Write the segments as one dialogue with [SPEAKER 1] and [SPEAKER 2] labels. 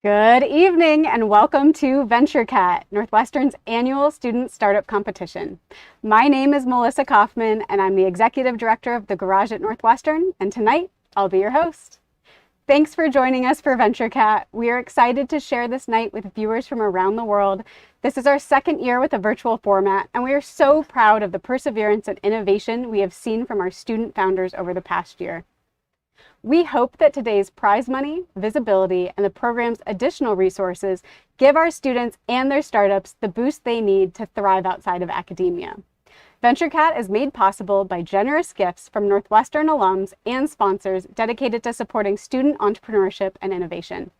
[SPEAKER 1] Good evening and welcome to VentureCat, Northwestern's annual student startup competition. My name is Melissa Kaufman and I'm the executive director of the Garage at Northwestern, and tonight I'll be your host. Thanks for joining us for VentureCat. We are excited to share this night with viewers from around the world. This is our second year with a virtual format, and we are so proud of the perseverance and innovation we have seen from our student founders over the past year. We hope that today's prize money, visibility, and the program's additional resources give our students and their startups the boost they need to thrive outside of academia. VentureCat is made possible by generous gifts from Northwestern alums and sponsors dedicated to supporting student entrepreneurship and innovation.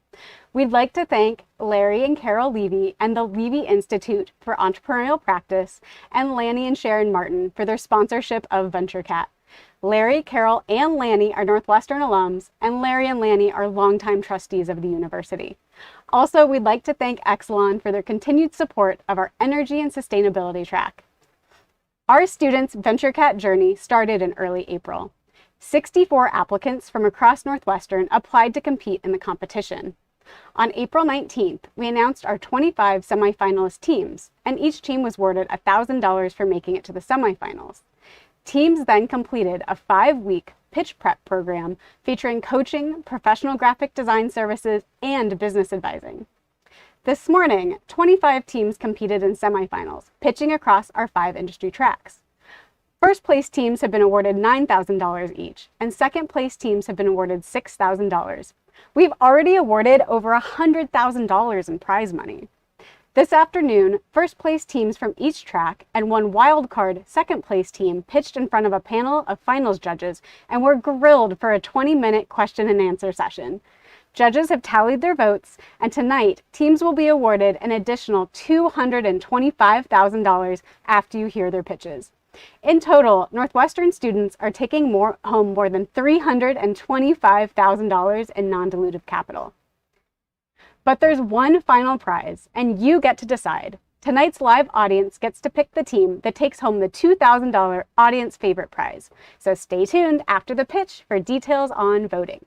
[SPEAKER 1] We'd like to thank Larry and Carol Levy and the Levy Institute for Entrepreneurial Practice and Lanny and Sharon Martin for their sponsorship of VentureCat. Larry, Carol, and Lanny are Northwestern alums, and Larry and Lanny are longtime trustees of the university. Also, we'd like to thank Exelon for their continued support of our energy and sustainability track. Our students' VentureCat journey started in early April. 64 applicants from across Northwestern applied to compete in the competition. On April 19th, we announced our 25 semifinalist teams, and each team was awarded $1,000 for making it to the semifinals. Teams then completed a 5-week pitch prep program featuring coaching, professional graphic design services, and business advising. This morning, 25 teams competed in semifinals, pitching across our 5 industry tracks. First place teams have been awarded $9,000 each, and second place teams have been awarded $6,000. We've already awarded over $100,000 in prize money. This afternoon, first place teams from each track and one wildcard second place team pitched in front of a panel of finals judges and were grilled for a 20-minute question and answer session. Judges have tallied their votes, and tonight, teams will be awarded an additional $225,000 after you hear their pitches. In total, Northwestern students are taking home more than $325,000 in non-dilutive capital. But there's one final prize, and you get to decide. Tonight's live audience gets to pick the team that takes home the $2,000 audience favorite prize. So stay tuned after the pitch for details on voting.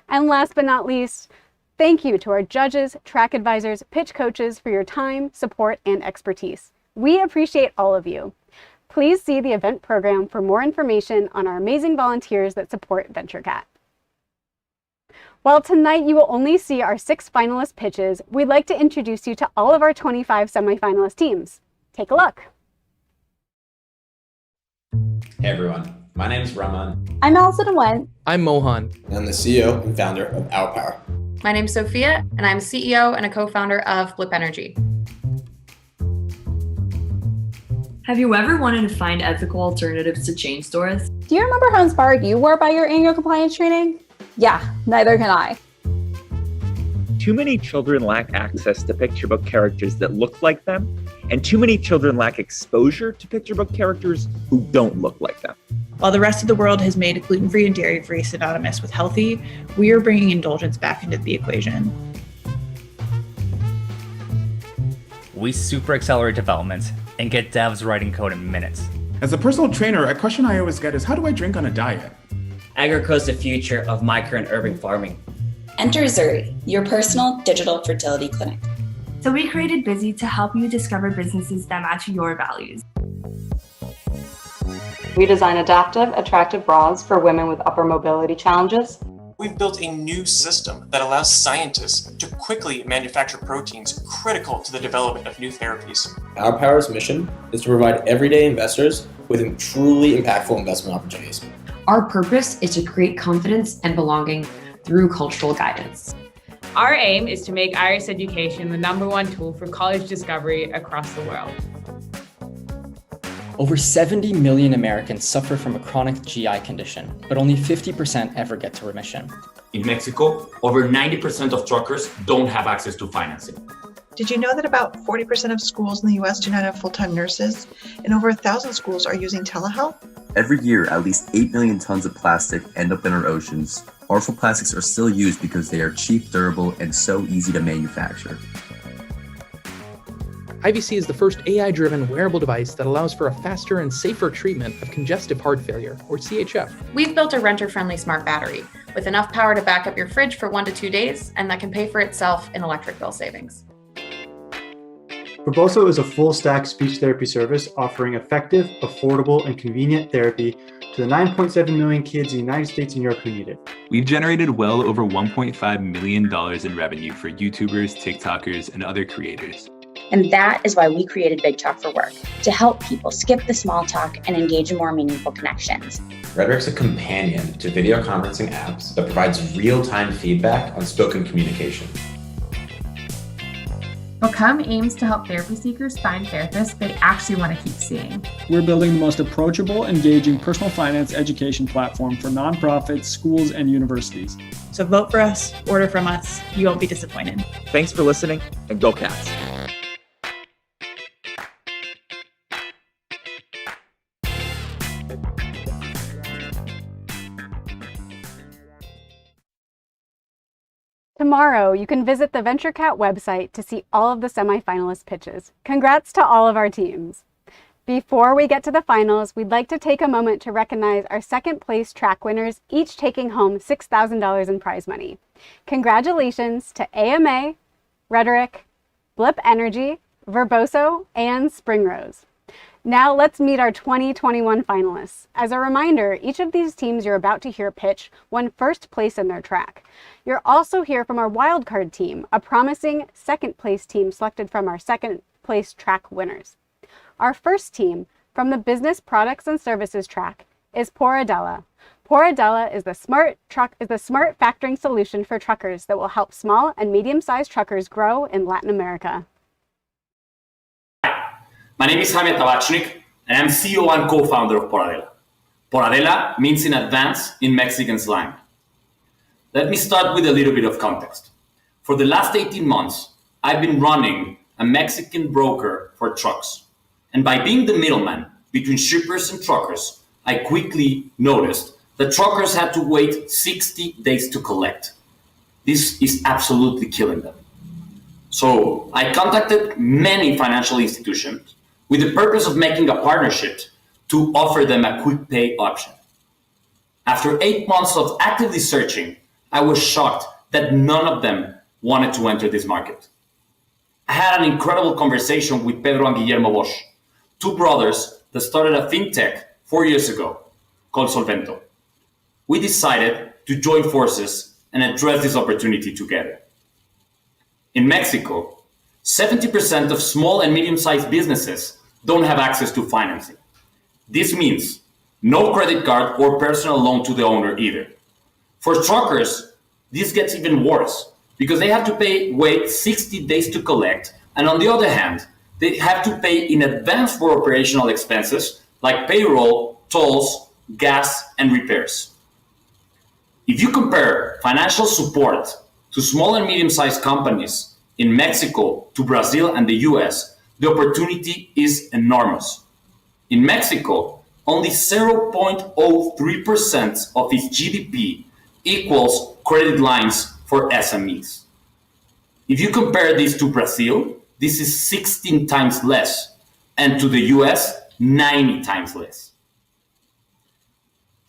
[SPEAKER 1] And last but not least, thank you to our judges, track advisors, pitch coaches for your time, support, and expertise. We appreciate all of you. Please see the event program for more information on our amazing volunteers that support VentureCat. While tonight you will only see our 6 finalist pitches, we'd like to introduce you to all of our 25 semifinalist teams. Take a look.
[SPEAKER 2] Hey everyone, my name is Raman.
[SPEAKER 3] I'm Allison Went.
[SPEAKER 4] I'm Mohan.
[SPEAKER 5] And I'm the CEO and founder of Our Power.
[SPEAKER 6] My name's Sophia, and I'm CEO and a co-founder of Flip Energy.
[SPEAKER 7] Have you ever wanted to find ethical alternatives to chain stores?
[SPEAKER 3] Do you remember how inspired you were by your annual compliance training? Yeah, neither can I.
[SPEAKER 8] Too many children lack access to picture book characters that look like them, and too many children lack exposure to picture book characters who don't look like them.
[SPEAKER 9] While the rest of the world has made gluten-free and dairy-free synonymous with healthy, we are bringing indulgence back into the equation.
[SPEAKER 10] We super accelerate development and get devs writing code in minutes.
[SPEAKER 11] As a personal trainer, a question I always get is, how do I drink on a diet?
[SPEAKER 12] Agroco is the future of micro and urban farming.
[SPEAKER 13] Enter Zuri, your personal digital fertility clinic.
[SPEAKER 7] So we created Busy to help you discover businesses that match your values.
[SPEAKER 14] We design adaptive, attractive bras for women with upper mobility challenges.
[SPEAKER 15] We've built a new system that allows scientists to quickly manufacture proteins critical to the development of new therapies.
[SPEAKER 5] Our Power's mission is to provide everyday investors with truly impactful investment opportunities.
[SPEAKER 16] Our purpose is to create confidence and belonging through cultural guidance.
[SPEAKER 17] Our aim is to make Irish education the #1 tool for college discovery across the world.
[SPEAKER 18] Over 70 million Americans suffer from a chronic GI condition, but only 50% ever get to remission.
[SPEAKER 19] In Mexico, over 90% of truckers don't have access to financing.
[SPEAKER 20] Did you know that about 40% of schools in the US do not have full-time nurses, and over 1,000 schools are using telehealth?
[SPEAKER 3] Every year, at least 8 million tons of plastic end up in our oceans. Harmful plastics are still used because they are cheap, durable, and so easy to manufacture.
[SPEAKER 4] IVC is the first AI-driven wearable device that allows for a faster and safer treatment of congestive heart failure, or CHF.
[SPEAKER 6] We've built a renter-friendly smart battery with enough power to back up your fridge for 1 to 2 days, and that can pay for itself in electric bill savings.
[SPEAKER 21] Verboso is a full-stack speech therapy service offering effective, affordable, and convenient therapy to the 9.7 million kids in the United States and Europe who need it.
[SPEAKER 22] We've generated well over $1.5 million in revenue for YouTubers, TikTokers, and other creators.
[SPEAKER 23] And that is why we created Big Talk for Work, to help people skip the small talk and engage in more meaningful connections.
[SPEAKER 2] Rhetoric's a companion to video conferencing apps that provides real-time feedback on spoken communication.
[SPEAKER 24] LUKH aims to help therapy seekers find therapists they actually want to keep seeing.
[SPEAKER 25] We're building the most approachable, engaging personal finance education platform for nonprofits, schools, and universities.
[SPEAKER 9] So vote for us, order from us. You won't be disappointed.
[SPEAKER 8] Thanks for listening, and go Cats.
[SPEAKER 1] Tomorrow, you can visit the VentureCat website to see all of the semifinalist pitches. Congrats to all of our teams. Before we get to the finals, we'd like to take a moment to recognize our second place track winners, each taking home $6,000 in prize money. Congratulations to AMA, Rhetoric, Blip Energy, Verboso, and Springrose. Now let's meet our 2021 finalists. As a reminder, each of these teams you're about to hear pitch won first place in their track. You'll also hear from our wildcard team, a promising second place team selected from our second place track winners. Our first team from the Business Products and Services track is Por Adela. Por Adela is the smart factoring solution for truckers that will help small and medium-sized truckers grow in Latin America.
[SPEAKER 26] My name is Jaime Tabachnik, and I'm CEO and co-founder of Por Adela. Por Adela means in advance in Mexican slang. Let me start with a little bit of context. For the last 18 months, I've been running a Mexican broker for trucks. And by being the middleman between shippers and truckers, I quickly noticed that truckers had to wait 60 days to collect. This is absolutely killing them. So I contacted many financial institutions with the purpose of making a partnership to offer them a quick pay option. After 8 months of actively searching, I was shocked that none of them wanted to enter this market. I had an incredible conversation with Pedro and Guillermo Bosch, two brothers that started a fintech 4 years ago called Solvento. We decided to join forces and address this opportunity together. In Mexico, 70% of small and medium-sized businesses don't have access to financing. This means no credit card or personal loan to the owner either. For truckers, this gets even worse because they have to wait 60 days to collect, and on the other hand, they have to pay in advance for operational expenses like payroll, tolls, gas, and repairs. If you compare financial support to small and medium-sized companies in Mexico to Brazil and the US, the opportunity is enormous. In Mexico, only 0.03% of its GDP equals credit lines for SMEs. If you compare this to Brazil, this is 16 times less, and to the US, 90 times less.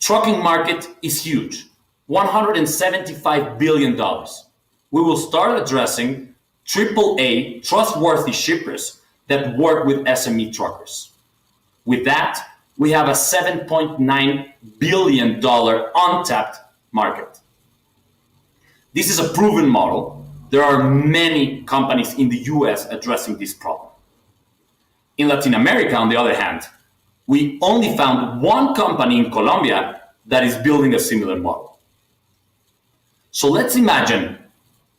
[SPEAKER 26] Trucking market is huge, $175 billion. We will start addressing AAA trustworthy shippers that work with SME truckers. With that, we have a $7.9 billion untapped market. This is a proven model. There are many companies in the US addressing this problem. In Latin America, on the other hand, we only found one company in Colombia that is building a similar model. So let's imagine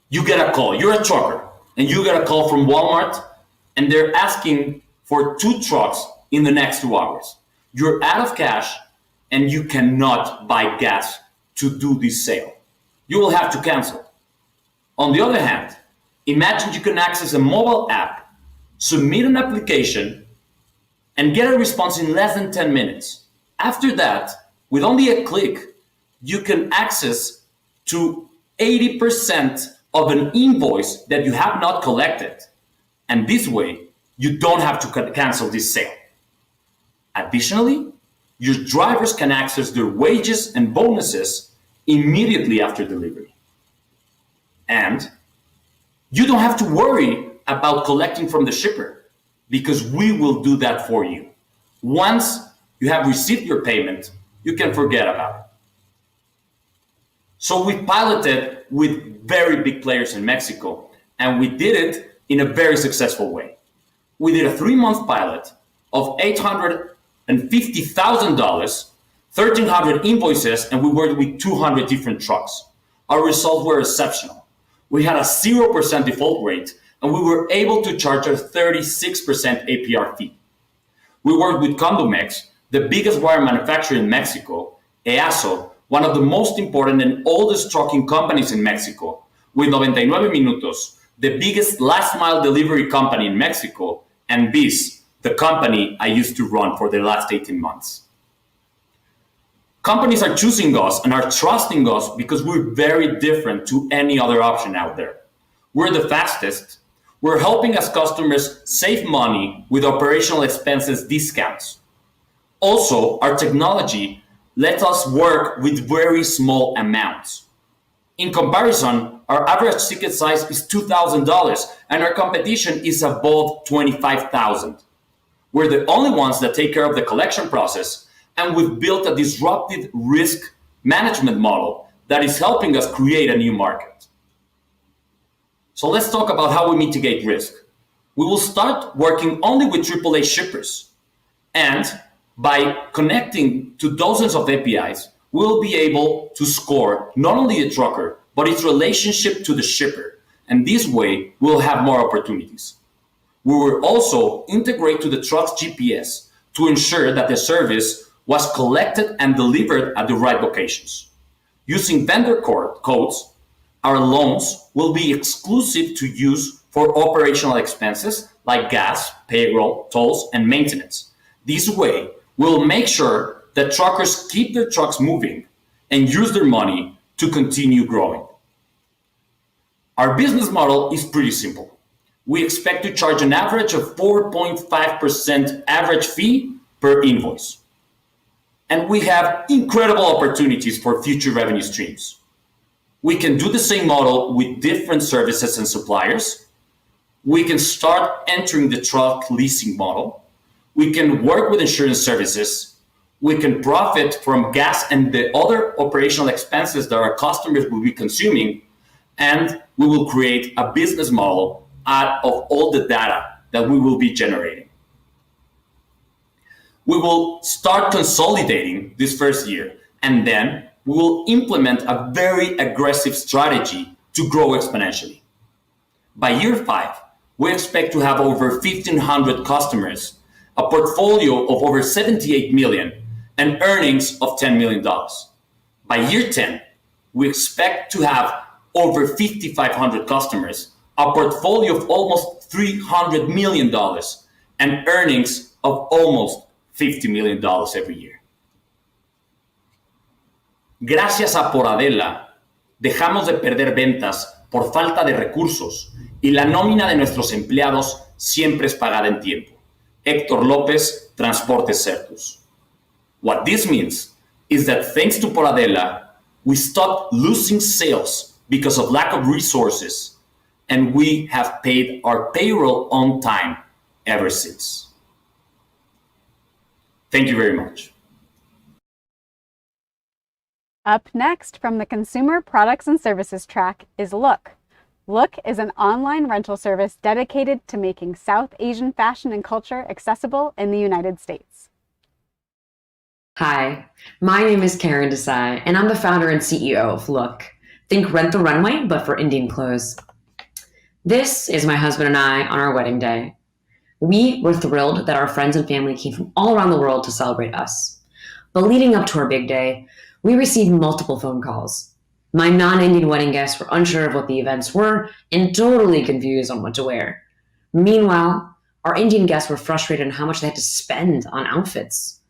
[SPEAKER 26] you get a call, you're a trucker, and you get a call from Walmart, and they're asking for 2 trucks in the next 2 hours. You're out of cash, and you cannot buy gas to do this sale. You will have to cancel. On the other hand, imagine you can access a mobile app, submit an application, and get a response in less than 10 minutes. After that, with only a click, you can access to 80% of an invoice that you have not collected. And this way, you don't have to cancel this sale. Additionally, your drivers can access their wages and bonuses immediately after delivery. And you don't have to worry about collecting from the shipper because we will do that for you. Once you have received your payment, you can forget about it. So we piloted with very big players in Mexico, and we did it in a very successful way. We did a 3-month pilot of $850,000, 1,300 invoices, and we worked with 200 different trucks. Our results were exceptional. We had a 0% default rate, and we were able to charge a 36% APR fee. We worked with Condomex, the biggest wire manufacturer in Mexico, EASO, one of the most important and oldest trucking companies in Mexico, with 99 Minutos, the biggest last mile delivery company in Mexico, and BIS, the company I used to run for the last 18 months. Companies are choosing us and are trusting us because we're very different to any other option out there. We're the fastest. We're helping us customers save money with operational expenses discounts. Also, our technology lets us work with very small amounts. In comparison, our average ticket size is $2,000 and our competition is above $25,000. We're the only ones that take care of the collection process, and we've built a disruptive risk management model that is helping us create a new market. So let's talk about how we mitigate risk. We will start working only with AAA shippers, and by connecting to dozens of APIs, we'll be able to score not only the trucker, but its relationship to the shipper. And this way, we'll have more opportunities. We will also integrate to the truck's GPS to ensure that the service was collected and delivered at the right locations. Using vendor codes, our loans will be exclusive to use for operational expenses like gas, payroll, tolls, and maintenance. This way, we'll make sure that truckers keep their trucks moving and use their money to continue growing. Our business model is pretty simple. We expect to charge an average of 4.5% average fee per invoice. And we have incredible opportunities for future revenue streams. We can do the same model with different services and suppliers. We can start entering the truck leasing model. We can work with insurance services. We can profit from gas and the other operational expenses that our customers will be consuming. And we will create a business model out of all the data that we will be generating. We will start consolidating this first year, and then we will implement a very aggressive strategy to grow exponentially. By year 5, we expect to have over 1,500 customers, a portfolio of over 78 million, and earnings of $10 million. By year 10, we expect to have over 5,500 customers, a portfolio of almost $300 million, and earnings of almost $50 million every year. Gracias a Por Adela, dejamos de perder ventas por falta de recursos y la nómina de nuestros empleados siempre es pagada en tiempo. Héctor López, Transportes Certus. What this means is that thanks to Por Adela, we stopped losing sales because of lack of resources, and we have paid our payroll on time ever since. Thank you very much.
[SPEAKER 1] Up next from the Consumer Products and Services track is LUKH. LUKH is an online rental service dedicated to making South Asian fashion and culture accessible in the United States.
[SPEAKER 16] Hi, my name is Karen Desai, and I'm the founder and CEO of LUKH. Think Rent the Runway, but for Indian clothes. This is my husband and I on our wedding day. We were thrilled that our friends and family came from all around the world to celebrate us. But leading up to our big day, we received multiple phone calls. My non-Indian wedding guests were unsure of what the events were and totally confused on what to wear. Meanwhile, our Indian guests were frustrated on how much they had to spend on outfits.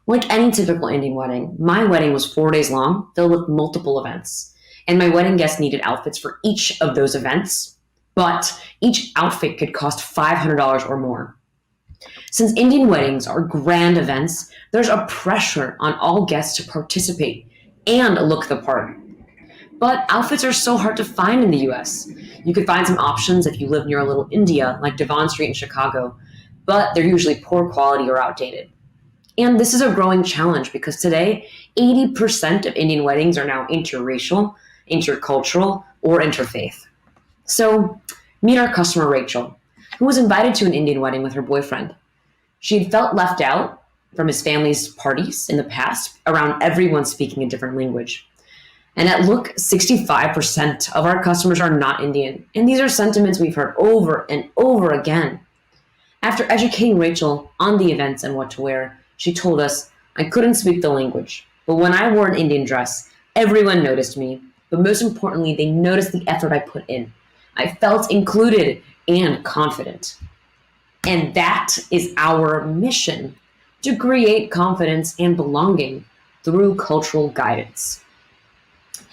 [SPEAKER 16] Like any typical Indian wedding, my wedding was 4 days long, filled with multiple events. And my wedding guests needed outfits for each of those events, but each outfit could cost $500 or more. Since Indian weddings are grand events, there's a pressure on all guests to participate and look the part. But outfits are so hard to find in the US. You could find some options if you live near a little India, like Devon Street in Chicago, but they're usually poor quality or outdated. And this is a growing challenge because today, 80% of Indian weddings are now interracial, intercultural, or interfaith. So, meet our customer Rachel, who was invited to an Indian wedding with her boyfriend. She had felt left out from his family's parties in the past around everyone speaking a different language. And at LUKH, 65% of our customers are not Indian. And these are sentiments we've heard over and over again. After educating Rachel on the events and what to wear, she told us, "I couldn't speak the language, but when I wore an Indian dress, everyone noticed me. But most importantly, they noticed the effort I put in. I felt included and confident." And that is our mission, to create confidence and belonging through cultural guidance.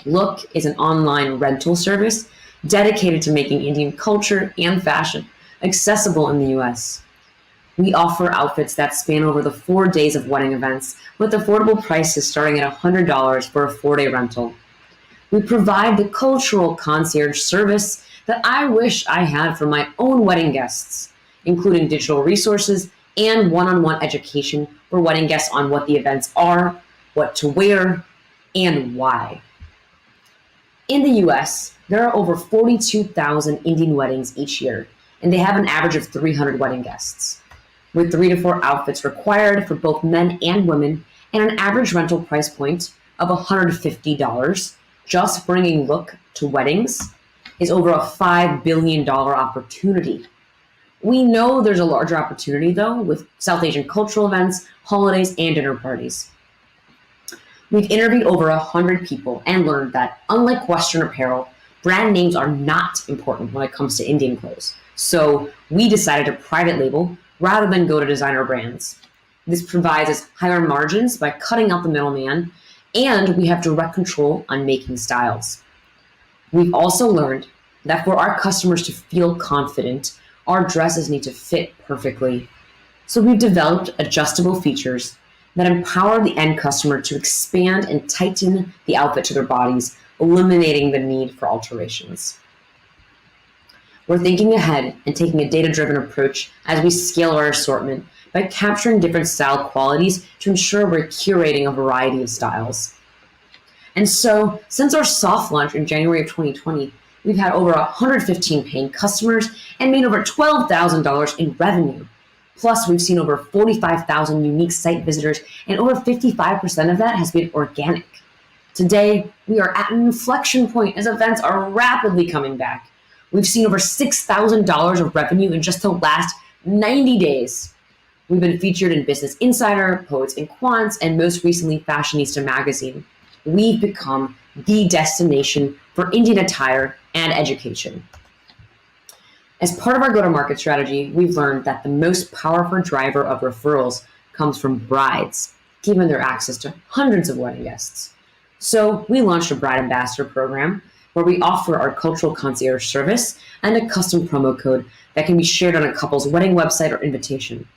[SPEAKER 16] LUKH is an online rental service dedicated to making Indian culture and fashion accessible in the US. We offer outfits that span over the 4 days of wedding events with affordable prices starting at $100 for a 4-day rental. We provide the cultural concierge service that I wish I had for my own wedding guests, including digital resources and one-on-one education for wedding guests on what the events are, what to wear, and why. In the US, there are over 42,000 Indian weddings each year, and they have an average of 300 wedding guests, with 3 to 4 outfits required for both men and women, and an average rental price point of $150. Just bringing LUKH to weddings is over a $5 billion opportunity. We know there's a larger opportunity, though, with South Asian cultural events, holidays, and dinner parties. We've interviewed over 100 people and learned that, unlike Western apparel, brand names are not important when it comes to Indian clothes. So we decided to private label rather than go to designer brands. This provides us higher margins by cutting out the middleman, and we have direct control on making styles. We've also learned that for our customers to feel confident, our dresses need to fit perfectly. So we've developed adjustable features that empower the end customer to expand and tighten the outfit to their bodies, eliminating the need for alterations. We're thinking ahead and taking a data-driven approach as we scale our assortment by capturing different style qualities to ensure we're curating a variety of styles. And so, since our soft launch in January of 2020, we've had over 115 paying customers and made over $12,000 in revenue. Plus, we've seen over 45,000 unique site visitors, and over 55% of that has been organic. Today, we are at an inflection point as events are rapidly coming back. We've seen over $6,000 of revenue in just the last 90 days. We've been featured in Business Insider, Poets and Quants, and most recently Fashionista magazine. We've become the destination for Indian attire and education. As part of our go-to-market strategy, we've learned that the most powerful driver of referrals comes from brides, given their access to hundreds of wedding guests. So we launched a bride ambassador program where we offer our cultural concierge service and a custom promo code that can be shared on a couple's wedding website or invitation.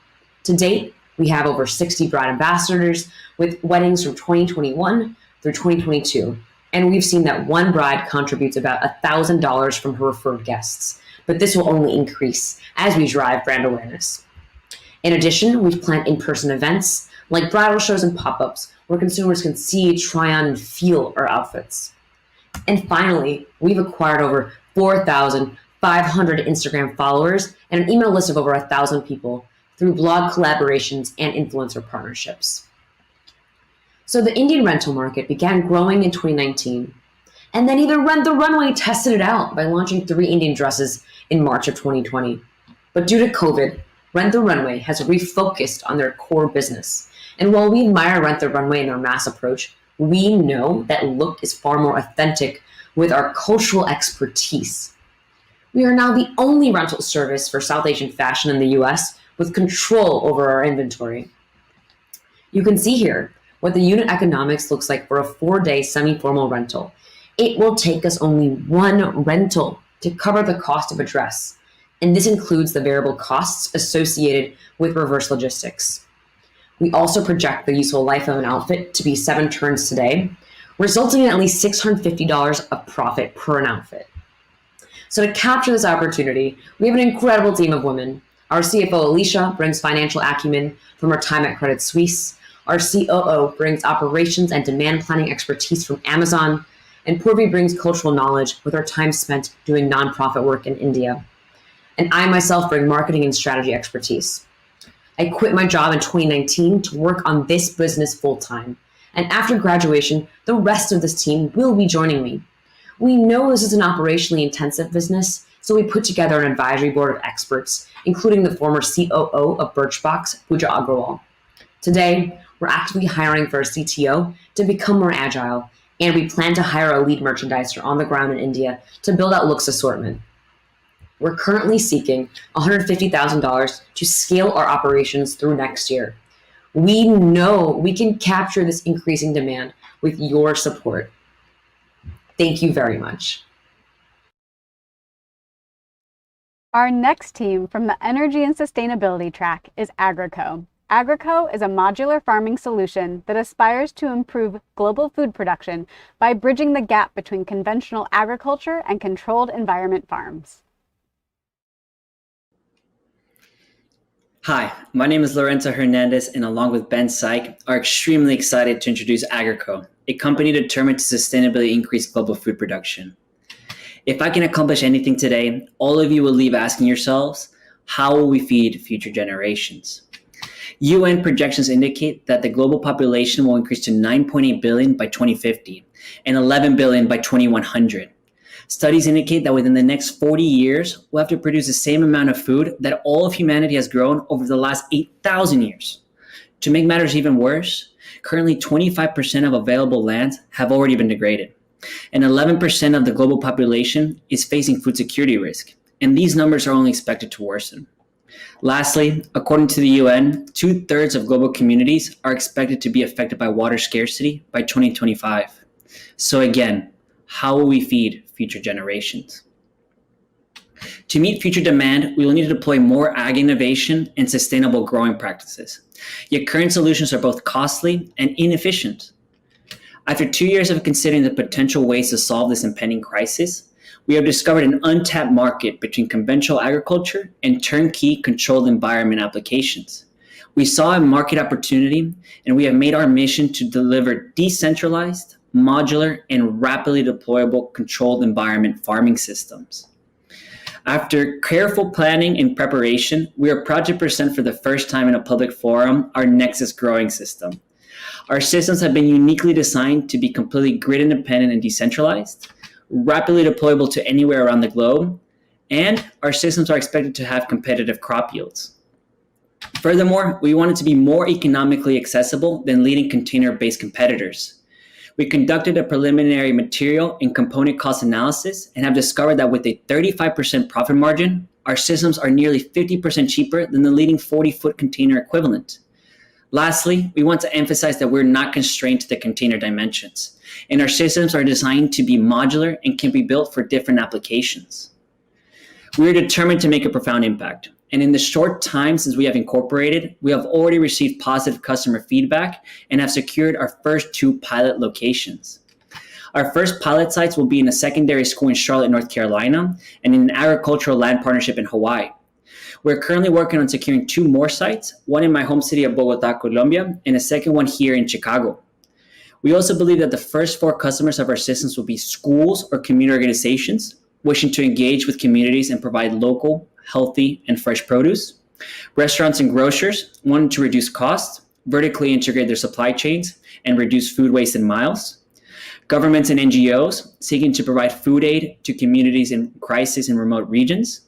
[SPEAKER 16] To date, we have over 60 bride ambassadors with weddings from 2021 through 2022, and we've seen that one bride contributes about $1,000 from her referred guests. But this will only increase as we drive brand awareness. In addition, we've planned in-person events like bridal shows and pop-ups where consumers can see, try on, and feel our outfits. And finally, we've acquired over 4,500 Instagram followers and an email list of over 1,000 people through blog collaborations and influencer partnerships. So the Indian rental market began growing in 2019. And then either Rent the Runway tested it out by launching 3 Indian dresses in March of 2020. But due to COVID, Rent the Runway has refocused on their core business. And while we admire Rent the Runway and their mass approach, we know that LUKH is far more authentic with our cultural expertise. We are now the only rental service for South Asian fashion in the US with control over our inventory. You can see here what the unit economics looks like for a 4-day semi-formal rental. It will take us only one rental to cover the cost of a dress. and this includes the variable costs associated with reverse logistics. We also project the useful life of an outfit to be 7 turns today, resulting in at least $650 of profit per an outfit. So to capture this opportunity, we have an incredible team of women. Our CFO, Alicia, brings financial acumen from her time at Credit Suisse. Our COO brings operations and demand planning expertise from Amazon. And Purvi brings cultural knowledge with her time spent doing nonprofit work in India. And I myself bring marketing and strategy expertise. I quit my job in 2019 to work on this business full-time. And after graduation, the rest of this team will be joining me. We know this is an operationally intensive business, so we put together an advisory board of experts, including the former COO of Birchbox, Pooja Agrawal. Today, we're actively hiring for a CTO to become more agile, and we plan to hire a lead merchandiser on the ground in India to build out LUKH's assortment. We're currently seeking $150,000 to scale our operations through next year. We know we can capture this increasing demand with your support. Thank you very much.
[SPEAKER 1] Our next team from the Energy and Sustainability track is Agroco. Agroco is a modular farming solution that aspires to improve global food production by bridging the gap between conventional agriculture and controlled environment farms.
[SPEAKER 7] Hi, my name is Lorenzo Hernandez, and along with Ben Syke, are extremely excited to introduce Agroco, a company determined to sustainably increase global food production. If I can accomplish anything today, all of you will leave asking yourselves, how will we feed future generations? UN projections indicate that the global population will increase to 9.8 billion by 2050 and 11 billion by 2100. Studies indicate that within the next 40 years, we'll have to produce the same amount of food that all of humanity has grown over the last 8,000 years. To make matters even worse, currently 25% of available lands have already been degraded, and 11% of the global population is facing food security risk, and these numbers are only expected to worsen. Lastly, according to the UN, 2/3 of global communities are expected to be affected by water scarcity by 2025. So again, how will we feed future generations? To meet future demand, we will need to deploy more ag innovation and sustainable growing practices. Yet current solutions are both costly and inefficient. After 2 years of considering the potential ways to solve this impending crisis, we have discovered an untapped market between conventional agriculture and turnkey controlled environment applications. We saw a market opportunity, and we have made our mission to deliver decentralized, modular, and rapidly deployable controlled environment farming systems. After careful planning and preparation, we are proud to present for the first time in a public forum our Nexus growing system. Our systems have been uniquely designed to be completely grid independent and decentralized, rapidly deployable to anywhere around the globe, and our systems are expected to have competitive crop yields. Furthermore, we want it to be more economically accessible than leading container-based competitors. We conducted a preliminary material and component cost analysis and have discovered that with a 35% profit margin, our systems are nearly 50% cheaper than the leading 40-foot container equivalent. Lastly, we want to emphasize that we're not constrained to the container dimensions, and our systems are designed to be modular and can be built for different applications. We are determined to make a profound impact, and in the short time since we have incorporated, we have already received positive customer feedback and have secured our first 2 pilot locations. Our first pilot sites will be in a secondary school in Charlotte, North Carolina, and in an agricultural land partnership in Hawaii. We're currently working on securing 2 more sites, one in my home city of Bogota, Colombia, and a second one here in Chicago. We also believe that the first 4 customers of our systems will be schools or community organizations wishing to engage with communities and provide local, healthy, and fresh produce, restaurants and grocers wanting to reduce costs, vertically integrate their supply chains, and reduce food waste and miles, governments and NGOs seeking to provide food aid to communities in crisis in remote regions,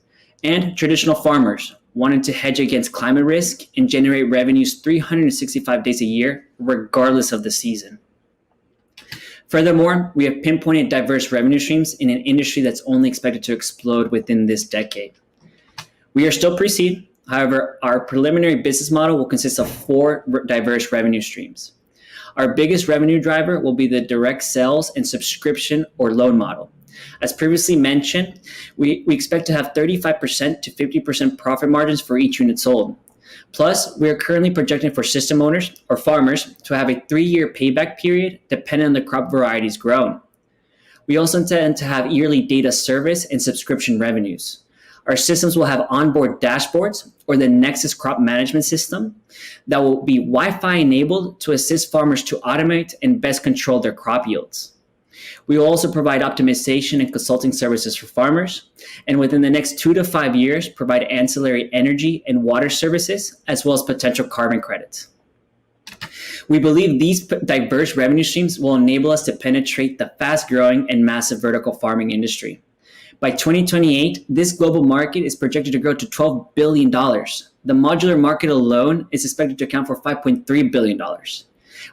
[SPEAKER 7] and traditional farmers wanting to hedge against climate risk and generate revenues 365 days a year, regardless of the season. Furthermore, we have pinpointed diverse revenue streams in an industry that's only expected to explode within this decade. We are still pre-seed. However, our preliminary business model will consist of 4 diverse revenue streams. Our biggest revenue driver will be the direct sales and subscription or loan model. As previously mentioned, we expect to have 35% to 50% profit margins for each unit sold. Plus, we are currently projecting for system owners or farmers to have a 3-year payback period depending on the crop varieties grown. We also intend to have yearly data service and subscription revenues. Our systems will have onboard dashboards or the Nexus crop management system that will be Wi-Fi enabled to assist farmers to automate and best control their crop yields. We will also provide optimization and consulting services for farmers, and within the next 2 to 5 years, provide ancillary energy and water services, as well as potential carbon credits. We believe these diverse revenue streams will enable us to penetrate the fast-growing and massive vertical farming industry. By 2028, this global market is projected to grow to $12 billion. The modular market alone is expected to account for $5.3 billion.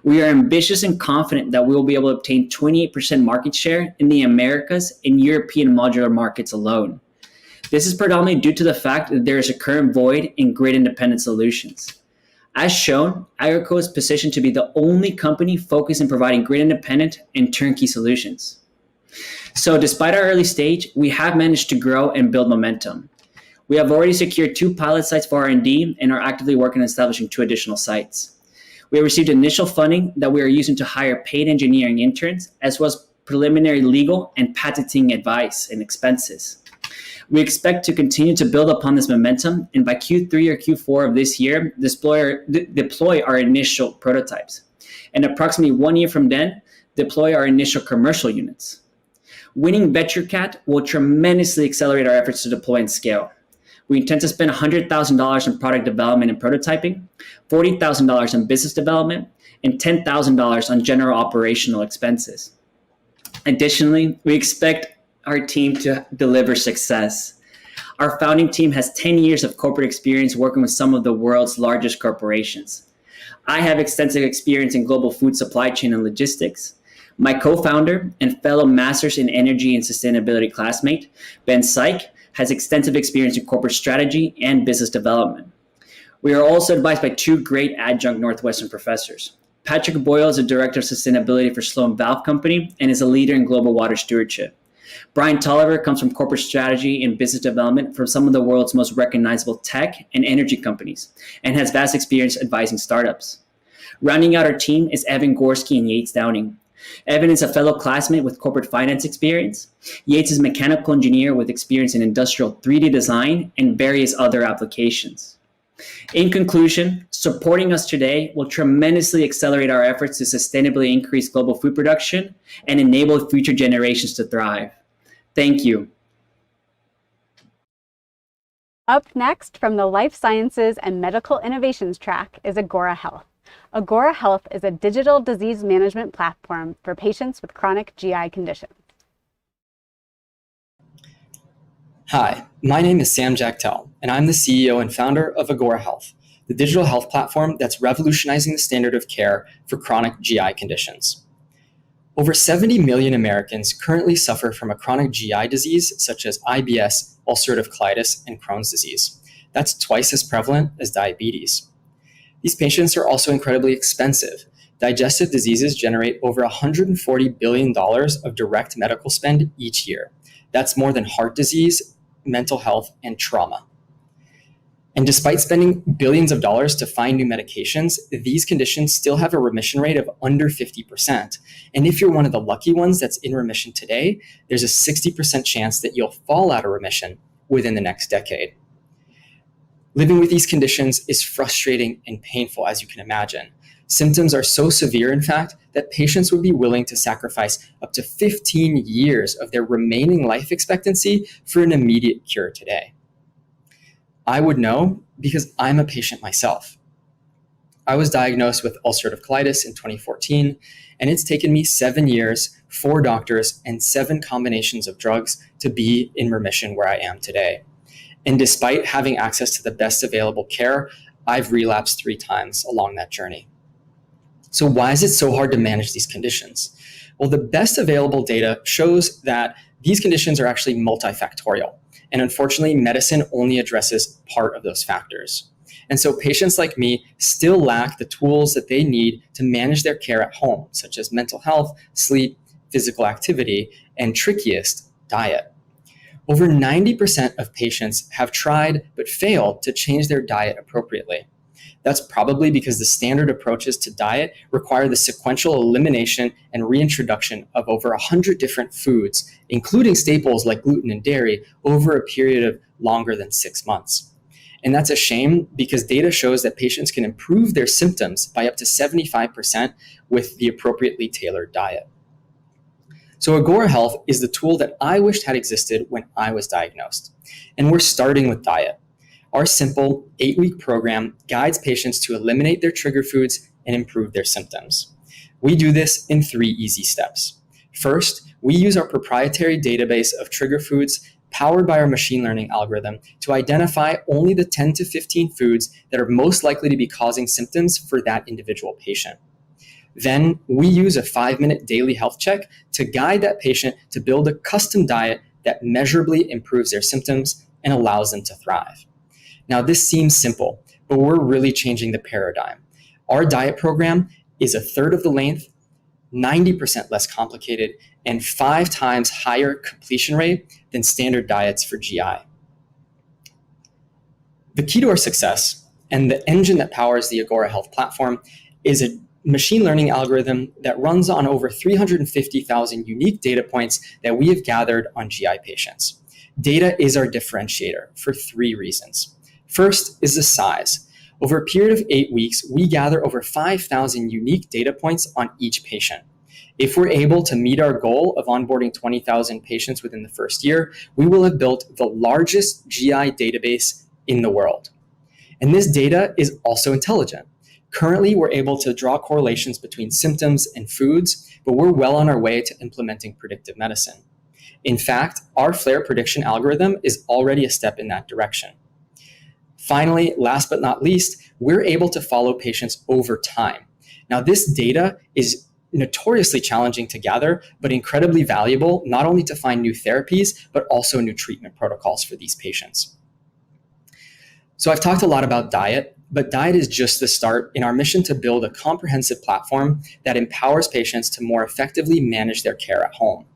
[SPEAKER 7] We are ambitious and confident that we will be able to obtain 28% market share in the Americas and European modular markets alone. This is predominantly due to the fact that there is a current void in grid-independent solutions. As shown, Agroco is positioned to be the only company focused in providing grid-independent and turnkey solutions. So despite our early stage, we have managed to grow and build momentum. We have already secured 2 pilot sites for R&D and are actively working on establishing 2 additional sites. We have received initial funding that we are using to hire paid engineering interns, as well as preliminary legal and patenting advice and expenses. We expect to continue to build upon this momentum, and by Q3 or Q4 of this year, deploy our initial prototypes. And approximately 1 year from then, deploy our initial commercial units. Winning VentureCat will tremendously accelerate our efforts to deploy and scale. We intend to spend $100,000 in product development and prototyping, $40,000 in business development, and $10,000 on general operational expenses. Additionally, we expect our team to deliver success. Our founding team has 10 years of corporate experience working with some of the world's largest corporations. I have extensive experience in global food supply chain and logistics. My co-founder and fellow Masters in Energy and Sustainability classmate, Ben Syke, has extensive experience in corporate strategy and business development. We are also advised by 2 great adjunct Northwestern professors. Patrick Boyle is a director of sustainability for Sloan Valve Company and is a leader in global water stewardship. Brian Tolliver comes from corporate strategy and business development from some of the world's most recognizable tech and energy companies and has vast experience advising startups. Rounding out our team is Evan Gorski and Yates Downing. Evan is a fellow classmate with corporate finance experience. Yates is a mechanical engineer with experience in industrial 3D design and various other applications. In conclusion, supporting us today will tremendously accelerate our efforts to sustainably increase global food production and enable future generations to thrive. Thank you.
[SPEAKER 1] Up next from the Life Sciences and Medical Innovations track is Agora Health. Agora Health is a digital disease management platform for patients with chronic GI conditions.
[SPEAKER 18] Hi, my name is Sam Jactel, and I'm the CEO and founder of Agora Health, the digital health platform that's revolutionizing the standard of care for chronic GI conditions. Over 70 million Americans currently suffer from a chronic GI disease such as IBS, ulcerative colitis, and Crohn's disease. That's twice as prevalent as diabetes. These patients are also incredibly expensive. Digestive diseases generate over $140 billion of direct medical spend each year. That's more than heart disease, mental health, and trauma. And despite spending billions of dollars to find new medications, these conditions still have a remission rate of under 50%. And if you're one of the lucky ones that's in remission today, there's a 60% chance that you'll fall out of remission within the next decade. Living with these conditions is frustrating and painful, as you can imagine. Symptoms are so severe, in fact, that patients would be willing to sacrifice up to 15 years of their remaining life expectancy for an immediate cure today. I would know because I'm a patient myself. I was diagnosed with ulcerative colitis in 2014, and it's taken me 7 years, 4 doctors, and 7 combinations of drugs to be in remission where I am today. And despite having access to the best available care, I've relapsed 3 times along that journey. So why is it so hard to manage these conditions? Well, the best available data shows that these conditions are actually multifactorial. And unfortunately, medicine only addresses part of those factors. And so patients like me still lack the tools that they need to manage their care at home, such as mental health, sleep, physical activity, and trickiest, diet. Over 90% of patients have tried but failed to change their diet appropriately. That's probably because the standard approaches to diet require the sequential elimination and reintroduction of over 100 different foods, including staples like gluten and dairy, over a period of longer than 6 months. And that's a shame because data shows that patients can improve their symptoms by up to 75% with the appropriately tailored diet. So Agora Health is the tool that I wished had existed when I was diagnosed. And we're starting with diet. Our simple 8-week program guides patients to eliminate their trigger foods and improve their symptoms. We do this in 3 easy steps. First, we use our proprietary database of trigger foods powered by our machine learning algorithm to identify only the 10 to 15 foods that are most likely to be causing symptoms for that individual patient. Then we use a 5-minute daily health check to guide that patient to build a custom diet that measurably improves their symptoms and allows them to thrive. Now, this seems simple, but we're really changing the paradigm. Our diet program is 1/3 of the length, 90% less complicated, and 5 times higher completion rate than standard diets for GI. The key to our success and the engine that powers the Agora Health platform is a machine learning algorithm that runs on over 350,000 unique data points that we have gathered on GI patients. Data is our differentiator for 3 reasons. First is the size. Over a period of 8 weeks, we gather over 5,000 unique data points on each patient. If we're able to meet our goal of onboarding 20,000 patients within the first year, we will have built the largest GI database in the world. And this data is also intelligent. Currently, we're able to draw correlations between symptoms and foods, but we're well on our way to implementing predictive medicine. In fact, our flare prediction algorithm is already a step in that direction. Finally, last but not least, we're able to follow patients over time. Now, this data is notoriously challenging to gather, but incredibly valuable, not only to find new therapies, but also new treatment protocols for these patients. So I've talked a lot about diet, but diet is just the start in our mission to build a comprehensive platform that empowers patients to more effectively manage their care at home.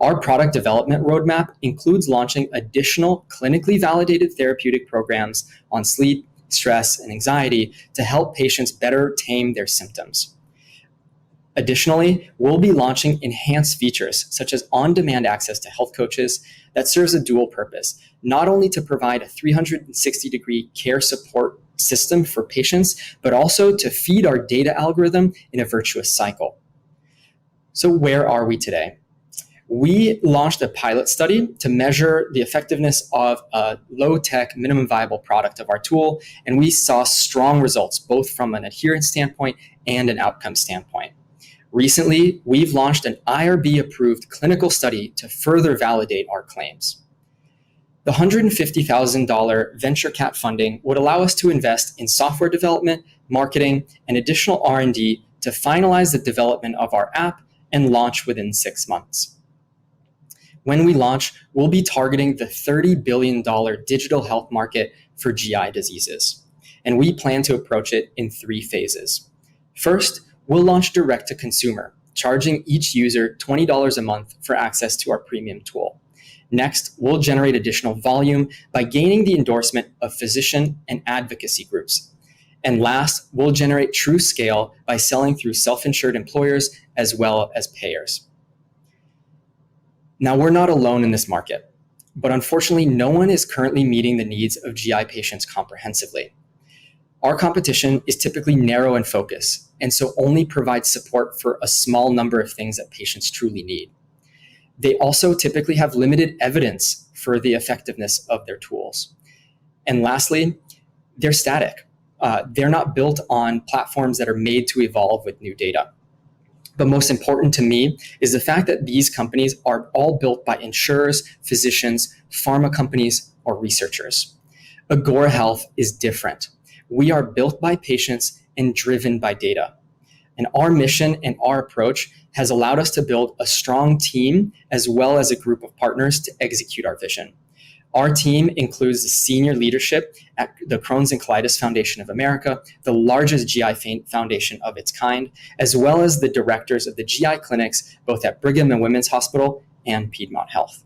[SPEAKER 18] Our product development roadmap includes launching additional clinically validated therapeutic programs on sleep, stress, and anxiety to help patients better tame their symptoms. Additionally, we'll be launching enhanced features such as on-demand access to health coaches that serves a dual purpose, not only to provide a 360-degree care support system for patients, but also to feed our data algorithm in a virtuous cycle. So where are we today? We launched a pilot study to measure the effectiveness of a low-tech, minimum viable product of our tool, and we saw strong results, both from an adherence standpoint and an outcome standpoint. Recently, we've launched an IRB-approved clinical study to further validate our claims. The $150,000 VentureCat funding would allow us to invest in software development, marketing, and additional R&D to finalize the development of our app and launch within 6 months. When we launch, we'll be targeting the $30 billion digital health market for GI diseases, and we plan to approach it in 3 phases. First, we'll launch direct to consumer, charging each user $20 a month for access to our premium tool. Next, we'll generate additional volume by gaining the endorsement of physician and advocacy groups. And last, we'll generate true scale by selling through self-insured employers as well as payers. Now, we're not alone in this market, but unfortunately, no one is currently meeting the needs of GI patients comprehensively. Our competition is typically narrow in focus, and so only provides support for a small number of things that patients truly need. They also typically have limited evidence for the effectiveness of their tools. And lastly, they're static. They're not built on platforms that are made to evolve with new data. But most important to me is the fact that these companies are all built by insurers, physicians, pharma companies, or researchers. Agora Health is different. We are built by patients and driven by data. And our mission and our approach has allowed us to build a strong team as well as a group of partners to execute our vision. Our team includes the senior leadership at the Crohn's and Colitis Foundation of America, the largest GI foundation of its kind, as well as the directors of the GI clinics, both at Brigham and Women's Hospital and Piedmont Health.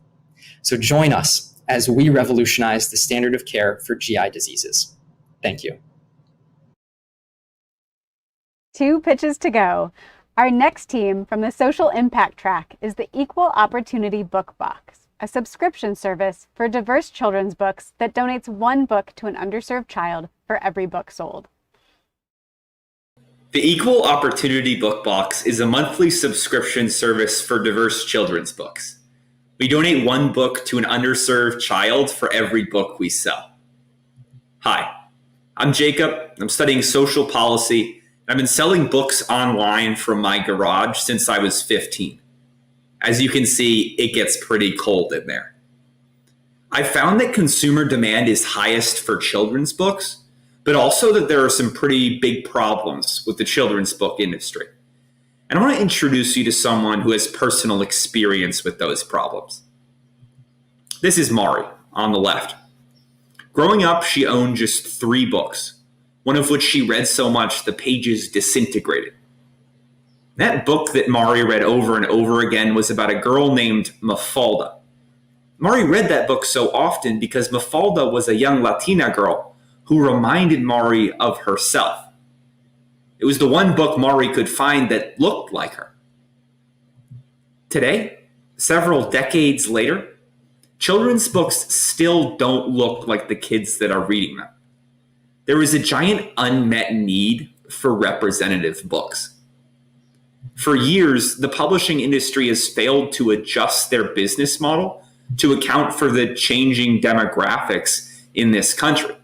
[SPEAKER 18] So join us as we revolutionize the standard of care for GI diseases. Thank you.
[SPEAKER 1] 2 pitches to go. Our next team from the social impact track is the Equal Opportunity Book Box, a subscription service for diverse children's books that donates 1 book to an underserved child for every book sold.
[SPEAKER 10] The Equal Opportunity Book Box is a monthly subscription service for diverse children's books. We donate 1 book to an underserved child for every book we sell. Hi, I'm Jacob. I'm studying social policy. I've been selling books online from my garage since I was 15. As you can see, it gets pretty cold in there. I found that consumer demand is highest for children's books, but also that there are some pretty big problems with the children's book industry. And I want to introduce you to someone who has personal experience with those problems. This is Mari on the left. Growing up, she owned just 3 books, one of which she read so much the pages disintegrated. That book that Mari read over and over again was about a girl named Mafalda. Mari read that book so often because Mafalda was a young Latina girl who reminded Mari of herself. It was the one book Mari could find that looked like her. Today, several decades later, children's books still don't look like the kids that are reading them. There is a giant unmet need for representative books. For years, the publishing industry has failed to adjust their business model to account for the changing demographics in this country.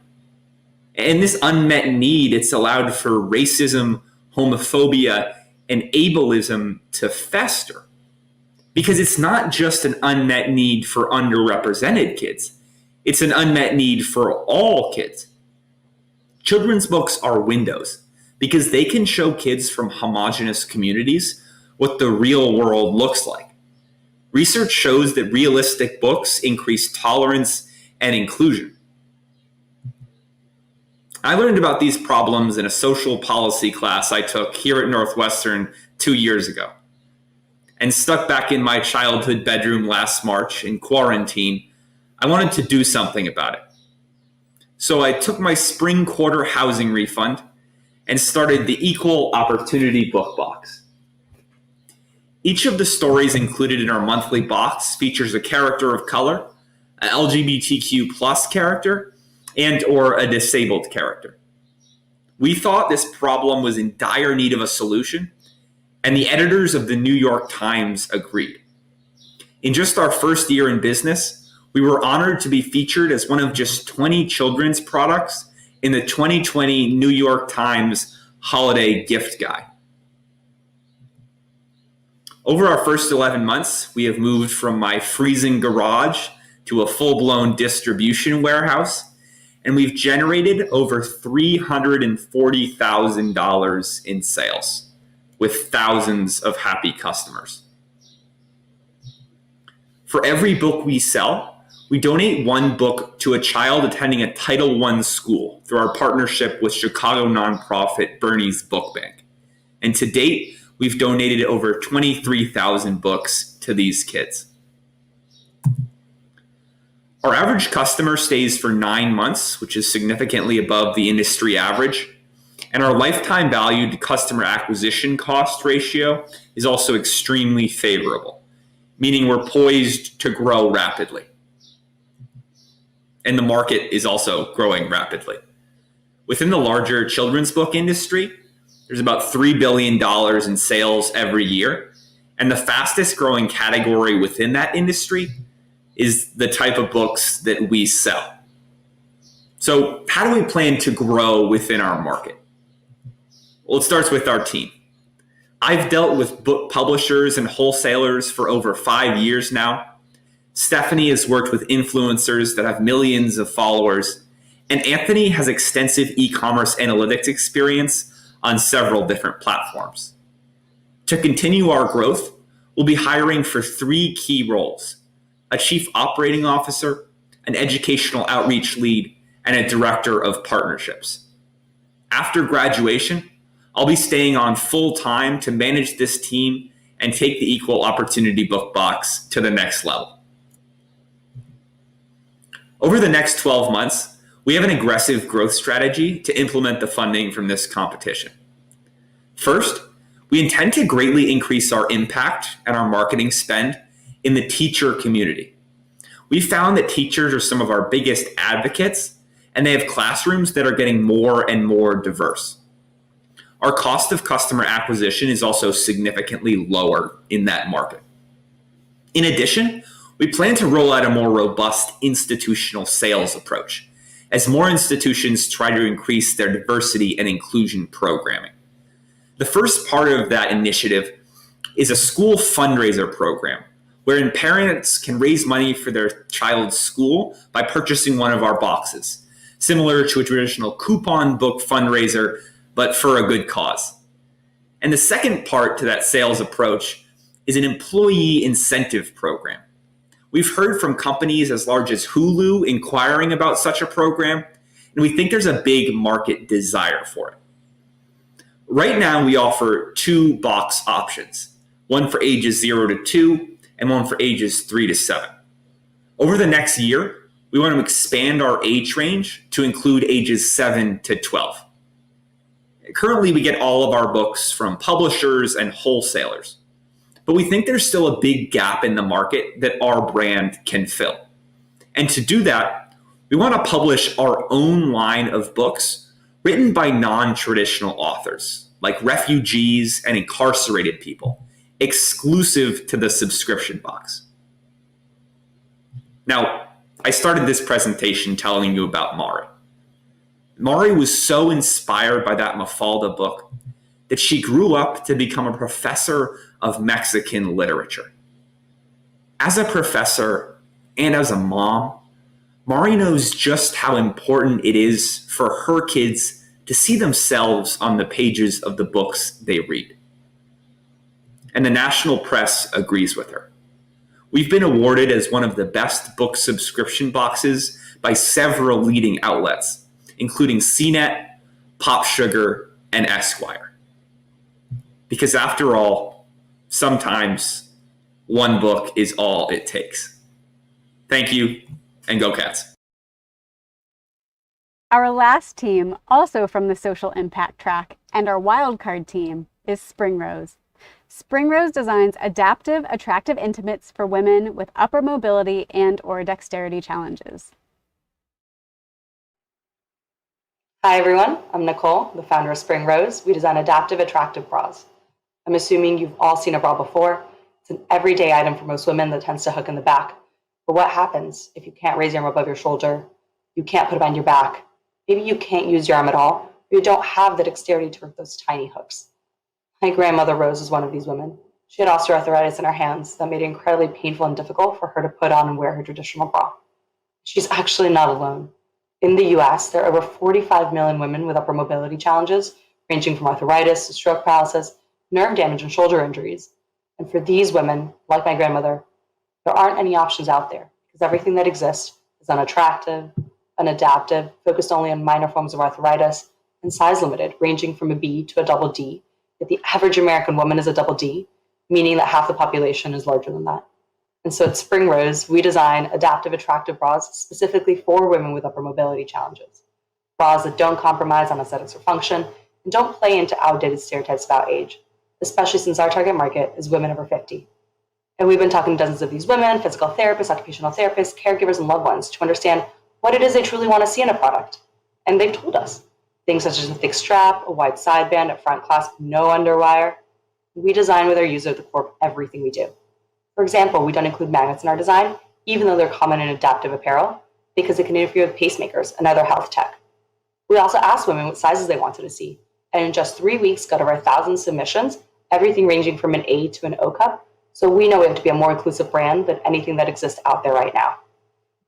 [SPEAKER 10] And this unmet need, it's allowed for racism, homophobia, and ableism to fester. Because it's not just an unmet need for underrepresented kids. It's an unmet need for all kids. Children's books are windows because they can show kids from homogenous communities what the real world looks like. Research shows that realistic books increase tolerance and inclusion. I learned about these problems in a social policy class I took here at Northwestern 2 years ago. And stuck back in my childhood bedroom last March in quarantine, I wanted to do something about it. So I took my spring quarter housing refund and started the Equal Opportunity Book Box. Each of the stories included in our monthly box features a character of color, an LGBTQ plus character, and or a disabled character. We thought this problem was in dire need of a solution, and the editors of the New York Times agreed. In just our first year in business, we were honored to be featured as one of just 20 children's products in the 2020 New York Times Holiday Gift Guide. Over our first 11 months, we have moved from my freezing garage to a full-blown distribution warehouse, and we've generated over $340,000 in sales with thousands of happy customers. For every book we sell, we donate 1 book to a child attending a Title I school through our partnership with Chicago nonprofit Bernie's Book Bank. And to date, we've donated over 23,000 books to these kids. Our average customer stays for 9 months, which is significantly above the industry average. And our lifetime value to customer acquisition cost ratio is also extremely favorable, meaning we're poised to grow rapidly. And the market is also growing rapidly. Within the larger children's book industry, there's about $3 billion in sales every year. And the fastest growing category within that industry is the type of books that we sell. So how do we plan to grow within our market? Well, it starts with our team. I've dealt with book publishers and wholesalers for over 5 years now. Stephanie has worked with influencers that have millions of followers, and Anthony has extensive e-commerce analytics experience on several different platforms. To continue our growth, we'll be hiring for 3 key roles: a chief operating officer, an educational outreach lead, and a director of partnerships. After graduation, I'll be staying on full time to manage this team and take the Equal Opportunity Book Box to the next level. Over the next 12 months, we have an aggressive growth strategy to implement the funding from this competition. First, we intend to greatly increase our impact and our marketing spend in the teacher community. We found that teachers are some of our biggest advocates, and they have classrooms that are getting more and more diverse. Our cost of customer acquisition is also significantly lower in that market. In addition, we plan to roll out a more robust institutional sales approach as more institutions try to increase their diversity and inclusion programming. The first part of that initiative is a school fundraiser program wherein parents can raise money for their child's school by purchasing one of our boxes, similar to a traditional coupon book fundraiser, but for a good cause. And the second part to that sales approach is an employee incentive program. We've heard from companies as large as Hulu inquiring about such a program, and we think there's a big market desire for it. Right now, we offer 2 box options, one for ages 0 to 2 and one for ages 3 to 7. Over the next year, we want to expand our age range to include ages 7 to 12. Currently, we get all of our books from publishers and wholesalers, but we think there's still a big gap in the market that our brand can fill. And to do that, we want to publish our own line of books written by non-traditional authors, like refugees and incarcerated people, exclusive to the subscription box. Now, I started this presentation telling you about Mari. Mari was so inspired by that Mafalda book that she grew up to become a professor of Mexican literature. As a professor and as a mom, Mari knows just how important it is for her kids to see themselves on the pages of the books they read. And the national press agrees with her. We've been awarded as one of the best book subscription boxes by several leading outlets, including CNET, Pop Sugar, and Esquire. Because after all, sometimes one book is all it takes. Thank you, and go Cats.
[SPEAKER 1] Our last team, also from the social impact track, and our wildcard team is Springrose. Springrose designs adaptive, attractive intimates for women with upper mobility and/or dexterity challenges.
[SPEAKER 5] Hi everyone, I'm Nicole, the founder of Springrose. We design adaptive, attractive bras. I'm assuming you've all seen a bra before. It's an everyday item for most women that tends to hook in the back. But what happens if you can't raise your arm above your shoulder? You can't put it on your back. Maybe you can't use your arm at all, or you don't have the dexterity to work those tiny hooks. My grandmother Rose was one of these women. She had osteoarthritis in her hands that made it incredibly painful and difficult for her to put on and wear her traditional bra. She's actually not alone. In the US, there are over 45 million women with upper mobility challenges, ranging from arthritis to stroke paralysis, nerve damage, and shoulder injuries. And for these women, like my grandmother, there aren't any options out there because everything that exists is unattractive, unadaptive, focused only on minor forms of arthritis, and size limited, ranging from a B to a double D. Yet the average American woman is a double D, meaning that half the population is larger than that. And so at Springrose, we design adaptive, attractive bras specifically for women with upper mobility challenges. Bras that don't compromise on aesthetics or function and don't play into outdated stereotypes about age, especially since our target market is women over 50. And we've been talking to dozens of these women, physical therapists, occupational therapists, caregivers, and loved ones to understand what it is they truly want to see in a product. And they've told us things such as a thick strap, a wide sideband, a front clasp, no underwire. We design with our user at the core of everything we do. For example, we don't include magnets in our design, even though they're common in adaptive apparel, because it can interfere with pacemakers and other health tech. We also asked women what sizes they wanted to see, and in just 3 weeks got over 1,000 submissions, everything ranging from an A to an O cup, so we know we have to be a more inclusive brand than anything that exists out there right now.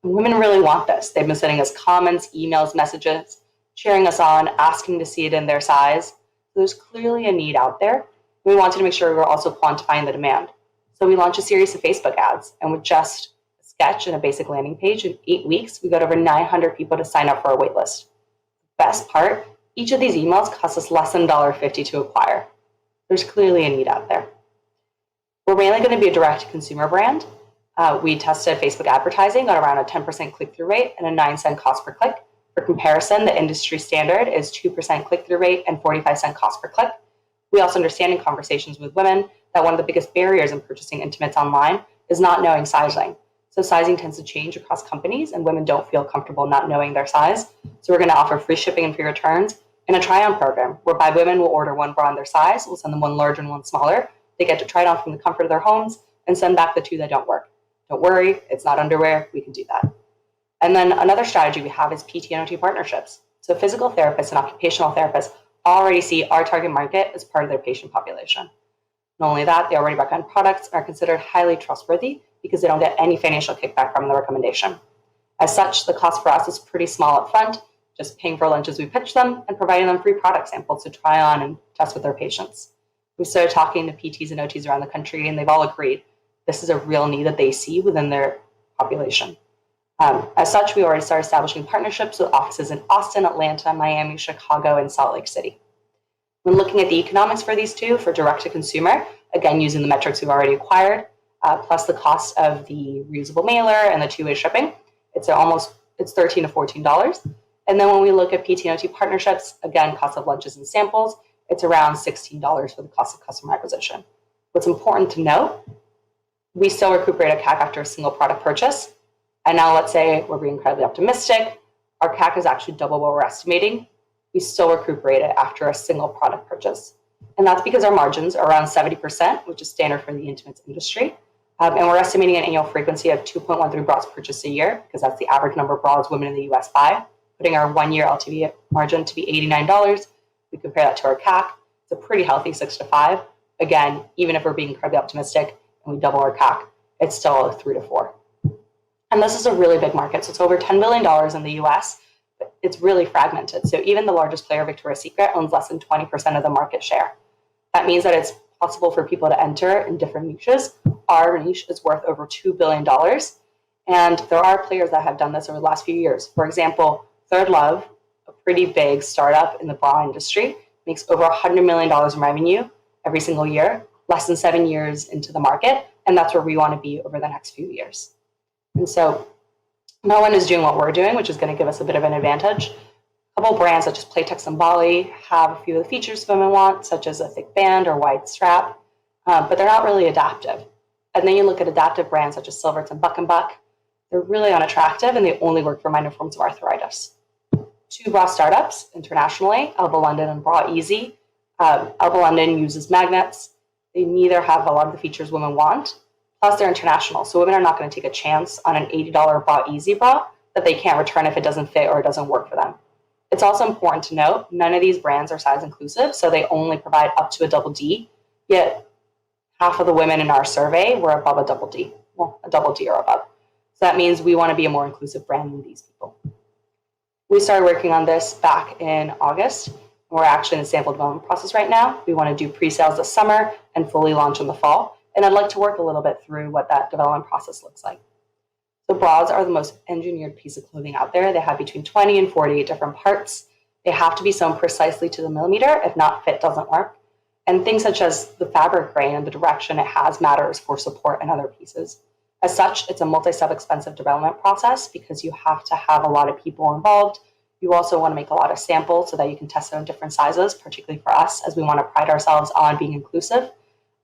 [SPEAKER 5] And women really want this. They've been sending us comments, emails, messages, cheering us on, asking to see it in their size. So there's clearly a need out there. We wanted to make sure we were also quantifying the demand. So we launched a series of Facebook ads, and with just a sketch and a basic landing page, in 8 weeks, we got over 900 people to sign up for our waitlist. Best part, each of these emails cost us less than $1.50 to acquire. There's clearly a need out there. We're mainly going to be a direct-to-consumer brand. We tested Facebook advertising at around a 10% click-through rate and a 9-cent cost per click. For comparison, the industry standard is 2% click-through rate and 45-cent cost per click. We also understand in conversations with women that one of the biggest barriers in purchasing intimates online is not knowing sizing. So sizing tends to change across companies, and women don't feel comfortable not knowing their size. So we're going to offer free shipping and free returns and a try-on program whereby women will order one bra in their size. We'll send them one large and one smaller. They get to try it on from the comfort of their homes and send back the two that don't work. Don't worry, it's not underwear. We can do that. And then another strategy we have is PT and OT partnerships. So physical therapists and occupational therapists already see our target market as part of their patient population. Not only that, they already recommend products and are considered highly trustworthy because they don't get any financial kickback from the recommendation. As such, the cost for us is pretty small up front, just paying for lunch as we pitch them and providing them free product samples to try on and test with their patients. We started talking to PTs and OTs around the country, and they've all agreed this is a real need that they see within their population. As such, we already started establishing partnerships with offices in Austin, Atlanta, Miami, Chicago, and Salt Lake City. When looking at the economics for these two, for direct-to-consumer, again, using the metrics we've already acquired, plus the cost of the reusable mailer and the two-way shipping, it's $13 to $14. And then when we look at PT and OT partnerships, again, cost of lunches and samples, it's around $16 for the cost of customer acquisition. What's important to note, we still recuperate a CAC after a single product purchase. And now let's say we're being incredibly optimistic. Our CAC is actually double what we're estimating. We still recuperate it after a single product purchase. And that's because our margins are around 70%, which is standard for the intimates industry. And we're estimating an annual frequency of 2.13 bras purchased a year, because that's the average number of bras women in the US buy, putting our 1-year LTV margin to be $89. We compare that to our CAC. It's a pretty healthy 6 to 5. Again, even if we're being incredibly optimistic and we double our CAC, it's still a 3 to 4. And this is a really big market. So it's over $10 billion in the US, but it's really fragmented. So even the largest player, Victoria's Secret, owns less than 20% of the market share. That means that it's possible for people to enter in different niches. Our niche is worth over $2 billion. And there are players that have done this over the last few years. For example, Third Love, a pretty big startup in the bra industry, makes over $100 million in revenue every single year, less than 7 years into the market. And that's where we want to be over the next few years. And so no one is doing what we're doing, which is going to give us a bit of an advantage. A couple brands such as Playtex and Bali have a few of the features women want, such as a thick band or wide strap, but they're not really adaptive. And then you look at adaptive brands such as Silverts and Buck & Buck. They're really unattractive, and they only work for minor forms of arthritis. 2 bra startups internationally, Elba London and Bra Easy. Elba London uses magnets. They neither have a lot of the features women want, plus they're international, so women are not going to take a chance on an $80 Bra Easy bra that they can't return if it doesn't fit or it doesn't work for them. It's also important to note, none of these brands are size inclusive, so they only provide up to a double D, yet half of the women in our survey were above a double D, well, a double D or above. So that means we want to be a more inclusive brand than these people. We started working on this back in August. We're actually in the sample development process right now. We want to do pre-sales this summer and fully launch in the fall. And I'd like to work a little bit through what that development process looks like. So bras are the most engineered piece of clothing out there. They have between 20 and 48 different parts. They have to be sewn precisely to the millimeter. If not, fit doesn't work. And things such as the fabric grain and the direction it has matters for support and other pieces. As such, it's a multi-step expensive development process because you have to have a lot of people involved. You also want to make a lot of samples so that you can test it in different sizes, particularly for us, as we want to pride ourselves on being inclusive.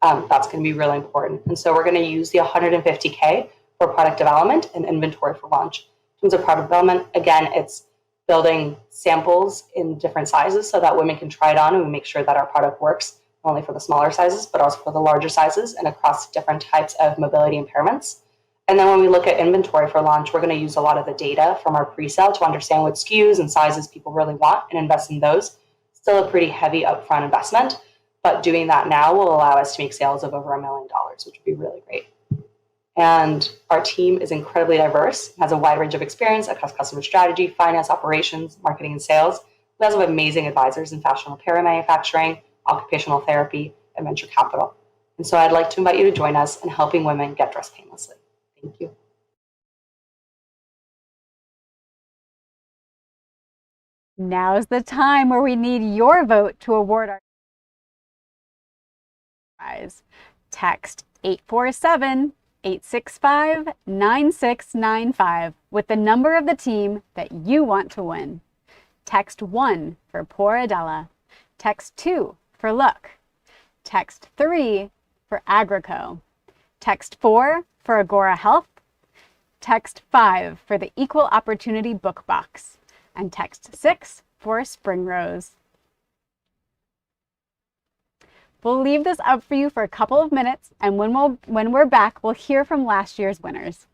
[SPEAKER 5] That's going to be really important. And so we're going to use the $150K for product development and inventory for launch. In terms of product development, again, it's building samples in different sizes so that women can try it on and we make sure that our product works not only for the smaller sizes, but also for the larger sizes and across different types of mobility impairments. And then when we look at inventory for launch, we're going to use a lot of the data from our pre-sale to understand what SKUs and sizes people really want and invest in those. Still a pretty heavy upfront investment, but doing that now will allow us to make sales of over $1 million, which would be really great. And our team is incredibly diverse, has a wide range of experience across customer strategy, finance, operations, marketing, and sales. We also have amazing advisors in fashion apparel manufacturing, occupational therapy, and venture capital. And so I'd like to invite you to join us in helping women get dressed painlessly. Thank you.
[SPEAKER 1] Now's the time where we need your vote to award our prize. Text 847 865-9695 with the number of the team that you want to win. Text 1 for Poor Adela. Text 2 for LUKH. Text 3 for Agroco. Text 4 for Agora Health. Text 5 for the Equal Opportunity Book Box. And text 6 for Springrose. We'll leave this up for you for a couple of minutes, and when we're back, we'll hear from last year's winners.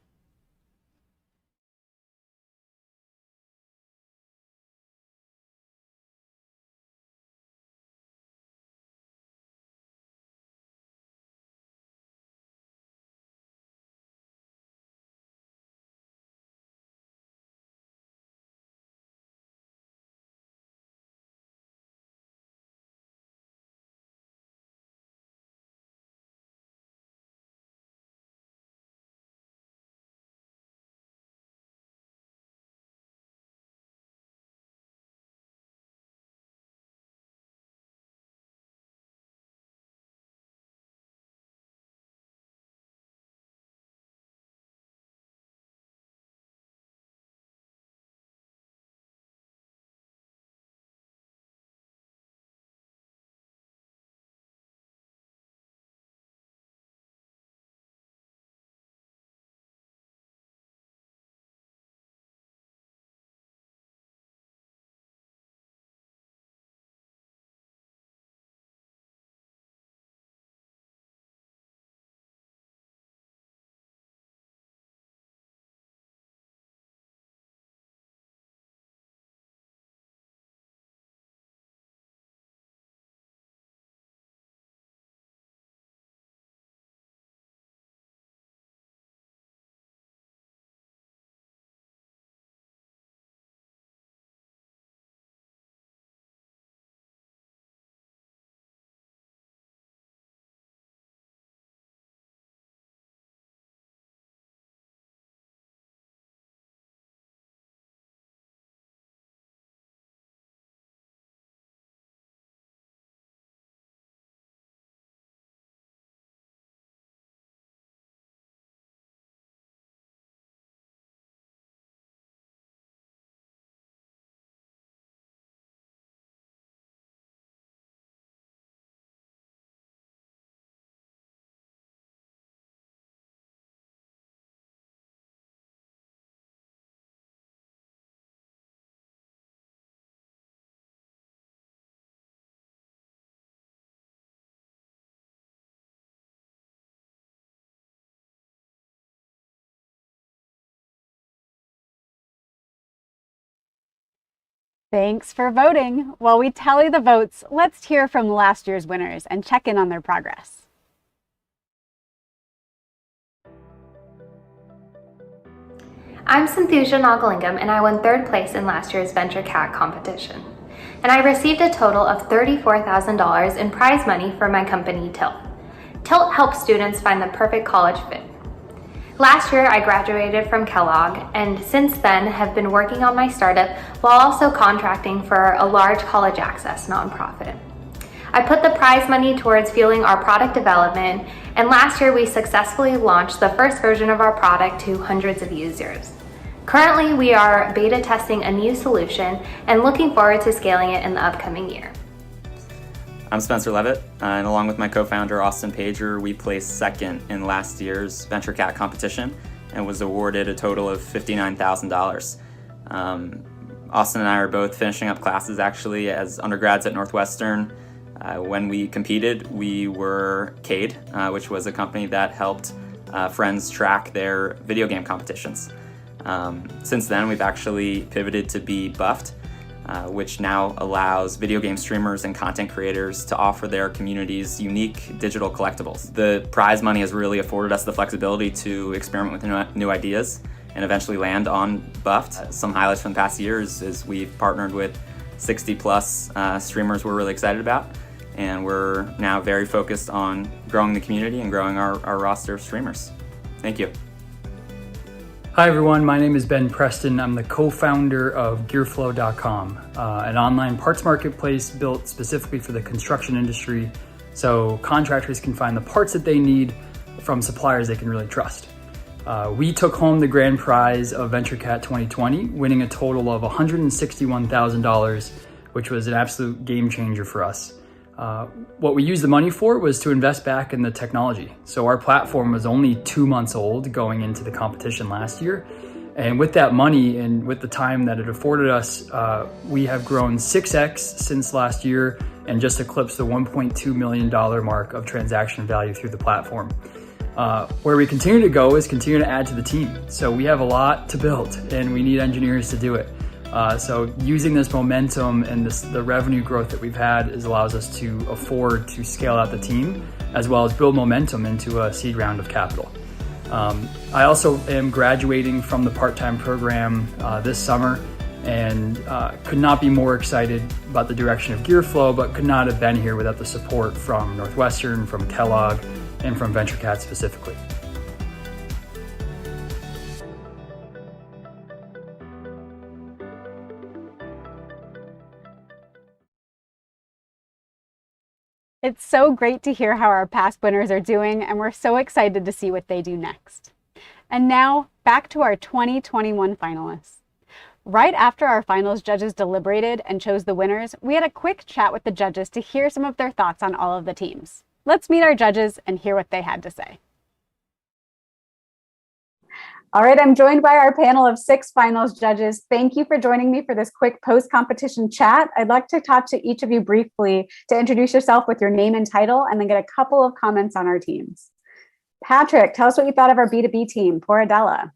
[SPEAKER 1] Thanks for voting. While we tally the votes, let's hear from last year's winners and check in on their progress.
[SPEAKER 11] I'm Santhuja Nagalingam, and I won 3rd place in last year's VentureCat competition. And I received a total of $34,000 in prize money for my company, Tilt. Tilt helps students find the perfect college fit. Last year, I graduated from Kellogg, and since then have been working on my startup while also contracting for a large college access nonprofit. I put the prize money towards fueling our product development, and last year we successfully launched the first version of our product to hundreds of users. Currently, we are beta testing a new solution and looking forward to scaling it in the upcoming year.
[SPEAKER 12] I'm Spencer Levitt, and along with my co-founder Austin Pager, we placed 2nd in last year's VentureCat competition and was awarded a total of $59,000. Austin and I are both finishing up classes actually as undergrads at Northwestern. When we competed, we were Cade, which was a company that helped friends track their video game competitions. Since then, we've actually pivoted to be Buffed, which now allows video game streamers and content creators to offer their communities unique digital collectibles. The prize money has really afforded us the flexibility to experiment with new ideas and eventually land on Buffed. Some highlights from the past years is we've partnered with 60 plus streamers we're really excited about, and we're now very focused on growing the community and growing our roster of streamers. Thank you.
[SPEAKER 13] Hi everyone, my name is Ben Preston. I'm the co-founder of GearFlow.com, an online parts marketplace built specifically for the construction industry so contractors can find the parts that they need from suppliers they can really trust. We took home the grand prize of VentureCat 2020, winning a total of $161,000, which was an absolute game changer for us. What we used the money for was to invest back in the technology. So our platform was only 2 months old going into the competition last year. And with that money and with the time that it afforded us, we have grown 6x since last year and just eclipsed the $1.2 million mark of transaction value through the platform. Where we continue to go is continue to add to the team. So we have a lot to build and we need engineers to do it. So using this momentum and the revenue growth that we've had allows us to afford to scale out the team as well as build momentum into a seed round of capital. I also am graduating from the part-time program this summer and could not be more excited about the direction of GearFlow, but could not have been here without the support from Northwestern, from Kellogg, and from VentureCat specifically.
[SPEAKER 1] It's so great to hear how our past winners are doing, and we're so excited to see what they do next. And now, back to our 2021 finalists. Right after our finals judges deliberated and chose the winners, we had a quick chat with the judges to hear some of their thoughts on all of the teams. Let's meet our judges and hear what they had to say. All right, I'm joined by our panel of 6 finals judges. Thank you for joining me for this quick post-competition chat. I'd like to talk to each of you briefly to introduce yourself with your name and title, and then get a couple of comments on our teams. Patrick, tell us what you thought of our B2B team. Poor Adela.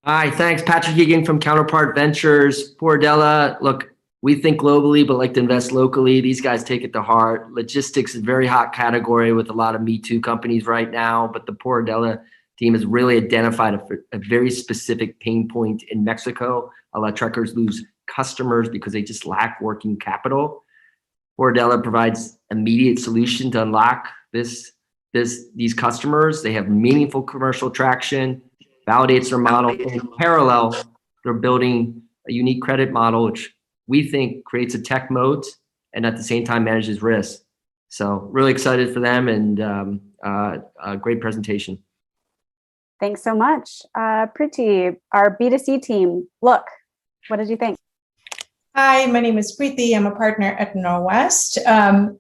[SPEAKER 3] Hi, thanks. Patrick Egan from Counterpart Ventures. Poor Adela, look, we think globally, but like to invest locally. These guys take it to heart. Logistics is a very hot category with a lot of Me Too companies right now, but the Poor Adela team has really identified a very specific pain point in Mexico. A lot of truckers lose customers because they just lack working capital. Poor Adela provides immediate solution to unlock these customers. They have meaningful commercial traction, validates their model. In parallel, they're building a unique credit model, which we think creates a tech moat and at the same time manages risk. So really excited for them and a great presentation.
[SPEAKER 1] Thanks so much. Priti, our B2C team, LUKH, what did you think?
[SPEAKER 9] Hi, my name is Preeti. I'm a partner at Northwest.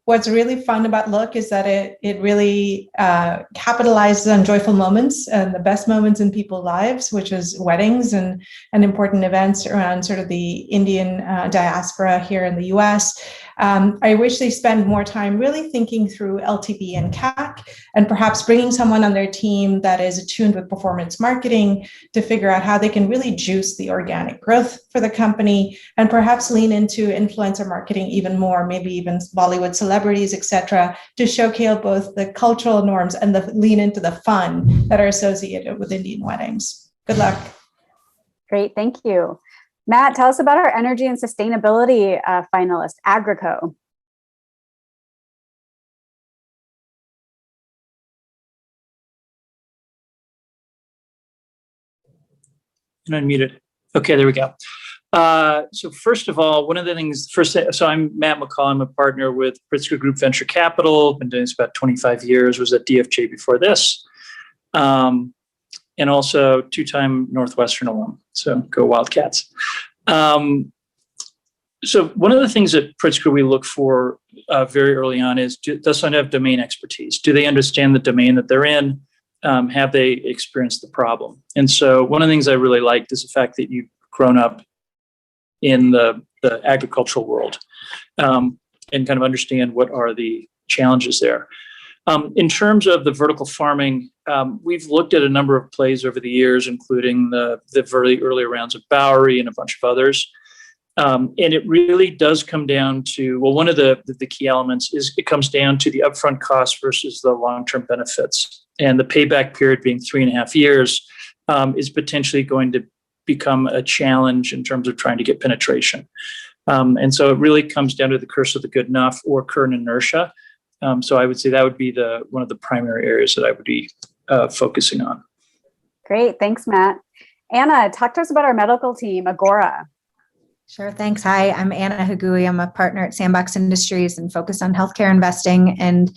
[SPEAKER 9] What's really fun about LUKH is that it really capitalizes on joyful moments and the best moments in people's lives, which is weddings and important events around sort of the Indian diaspora here in the US. I wish they spend more time really thinking through LTV and CAC and perhaps bringing someone on their team that is attuned with performance marketing to figure out how they can really juice the organic growth for the company and perhaps lean into influencer marketing even more, maybe even Bollywood celebrities, etc., to showcase both the cultural norms and lean into the fun that are associated with Indian weddings. Good luck.
[SPEAKER 1] Great, thank you. Matt, tell us about our energy and sustainability finalist, Agroco.
[SPEAKER 14] And unmute it. Okay, there we go. So first of all, one of the things, so I'm Matt McCall. I'm a partner with Pritzker Group Venture Capital. Been doing this about 25 years, was at DFJ before this. And also 2-time Northwestern alum. So go Wildcats. So one of the things at Pritzker we look for very early on is, does someone have domain expertise? Do they understand the domain that they're in? Have they experienced the problem? And so one of the things I really liked is the fact that you've grown up in the agricultural world and kind of understand what are the challenges there. In terms of the vertical farming, we've looked at a number of plays over the years, including the very early rounds of Bowery and a bunch of others. And it really does come down to, well, one of the key elements is it comes down to the upfront cost versus the long-term benefits. And the payback period being 3.5 years is potentially going to become a challenge in terms of trying to get penetration. And so it really comes down to the curse of the good enough or current inertia. So I would say that would be one of the primary areas that I would be focusing on.
[SPEAKER 1] Great, thanks, Matt. Anna, talk to us about our medical team, Agora.
[SPEAKER 15] Sure, thanks. Hi, I'm Anna Hagui. I'm a partner at Sandbox Industries and focused on healthcare investing. And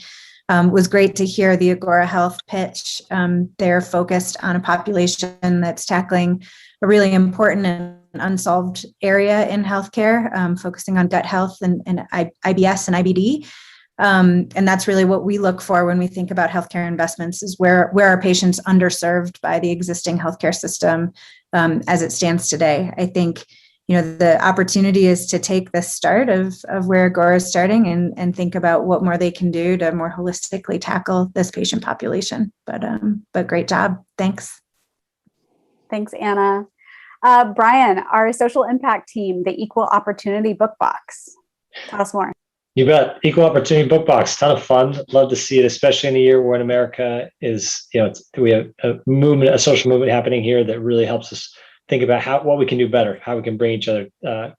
[SPEAKER 9] Was great to hear the Agora Health pitch. They're focused on a population that's tackling a really important and unsolved area in healthcare, focusing on gut health and IBS and IBD. And that's really what we look for when we think about healthcare investments, is where are patients underserved by the existing healthcare system as it stands today. I think, the opportunity is to take the start of where Agora is starting and think about what more they can do to more holistically tackle this patient population. But great job. Thanks.
[SPEAKER 1] Thanks, Anna. Brian, our social impact team, the Equal Opportunity Book Box. Tell us more.
[SPEAKER 4] You bet. Equal Opportunity Book Box, ton of fun. Love to see it, especially in a year where in America is, we have a social movement happening here that really helps us think about what we can do better, how we can bring each other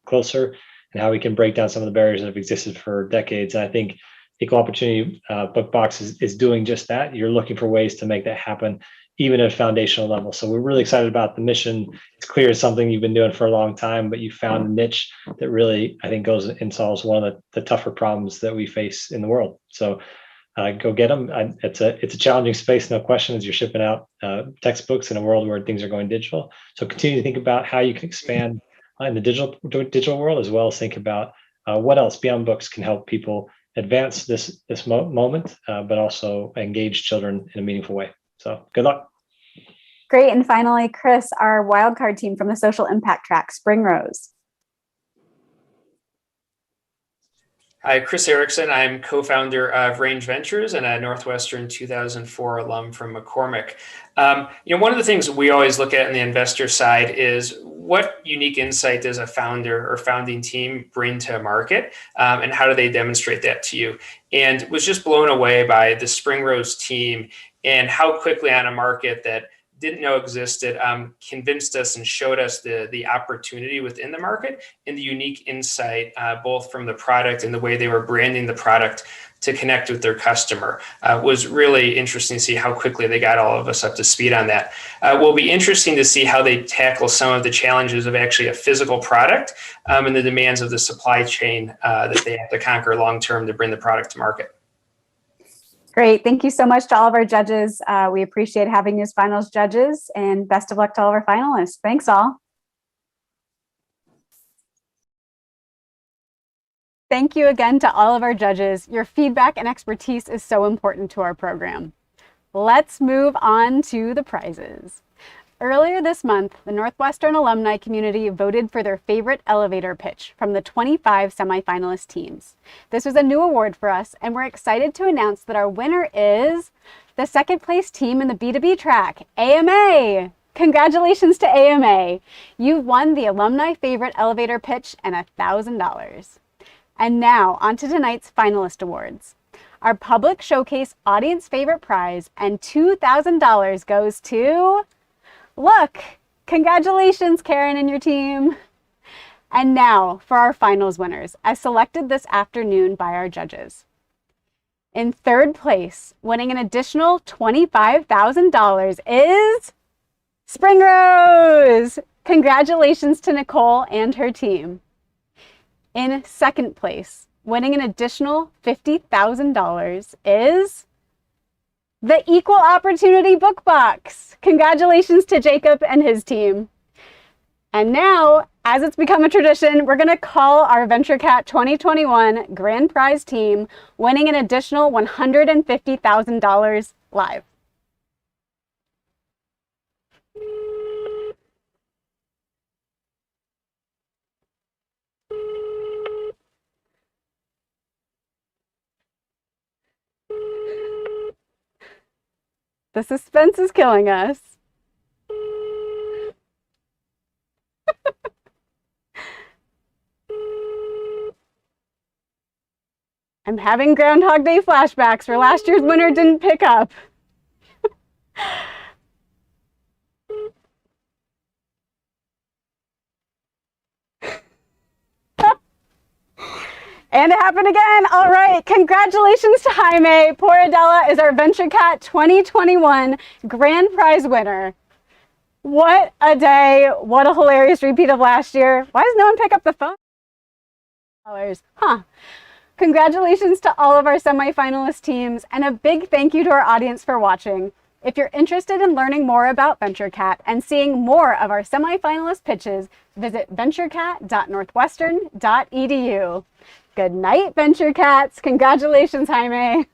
[SPEAKER 4] closer, and how we can break down some of the barriers that have existed for decades. And I think Equal Opportunity Book Box is doing just that. You're looking for ways to make that happen, even at a foundational level. So we're really excited about the mission. It's clear it's something you've been doing for a long time, but you found a niche that really, I think, goes and solves one of the tougher problems that we face in the world. So go get them. It's a challenging space, no question, as you're shipping out textbooks in a world where things are going digital. So continue to think about how you can expand in the digital world, as well as think about what else beyond books can help people advance this moment, but also engage children in a meaningful way. So good luck.
[SPEAKER 1] Great. And finally, Chris, our wildcard team from the social impact track, Springrose.
[SPEAKER 6] Hi, Chris Erickson. I'm co-founder of Range Ventures and a Northwestern 2004 alum from McCormick. One of the things we always look at on the investor side is what unique insight does a founder or founding team bring to a market, and how do they demonstrate that to you? And was just blown away by the Springrose team and how quickly on a market that didn't know existed, convinced us and showed us the opportunity within the market and the unique insight, both from the product and the way they were branding the product to connect with their customer. Was really interesting to see how quickly they got all of us up to speed on that. Will be interesting to see how they tackle some of the challenges of actually a physical product and the demands of the supply chain that they have to conquer long-term to bring the product to market.
[SPEAKER 1] Great. Thank you so much to all of our judges. We appreciate having you as finals judges, and best of luck to all of our finalists. Thanks all. Thank you again to all of our judges. Your feedback and expertise is so important to our program. Let's move on to the prizes. Earlier this month, the Northwestern alumni community voted for their favorite elevator pitch from the 25 semifinalist teams. This was a new award for us, and we're excited to announce that our winner is the second place team in the B2B track, AMA. Congratulations to AMA. You've won the alumni favorite elevator pitch and $1,000. And now on to tonight's finalist awards. Our Public Showcase audience favorite prize and $2,000 goes to LUKH. Congratulations, Karen and your team. And now for our finals winners, as selected this afternoon by our judges. In third place, winning an additional $25,000 is Springrose. Congratulations to Nicole and her team. In second place, winning an additional $50,000 is the Equal Opportunity Book Box. Congratulations to Jacob and his team. And now, as it's become a tradition, we're going to call our VentureCat 2021 Grand Prize team, winning an additional $150,000 live. The suspense is killing us. I'm having Groundhog Day flashbacks where last year's winner didn't pick up. And it happened again. All right. Congratulations to Jaime. Poor Adela is our VentureCat 2021 Grand Prize winner. What a day. What a hilarious repeat of last year. Why does no one pick up the phone? Huh. Congratulations to all of our semifinalist teams, and a big thank you to our audience for watching. If you're interested in learning more about VentureCat and seeing more of our semifinalist pitches, visit venturecat.northwestern.edu. Good night, VentureCats. Congratulations, Jaime.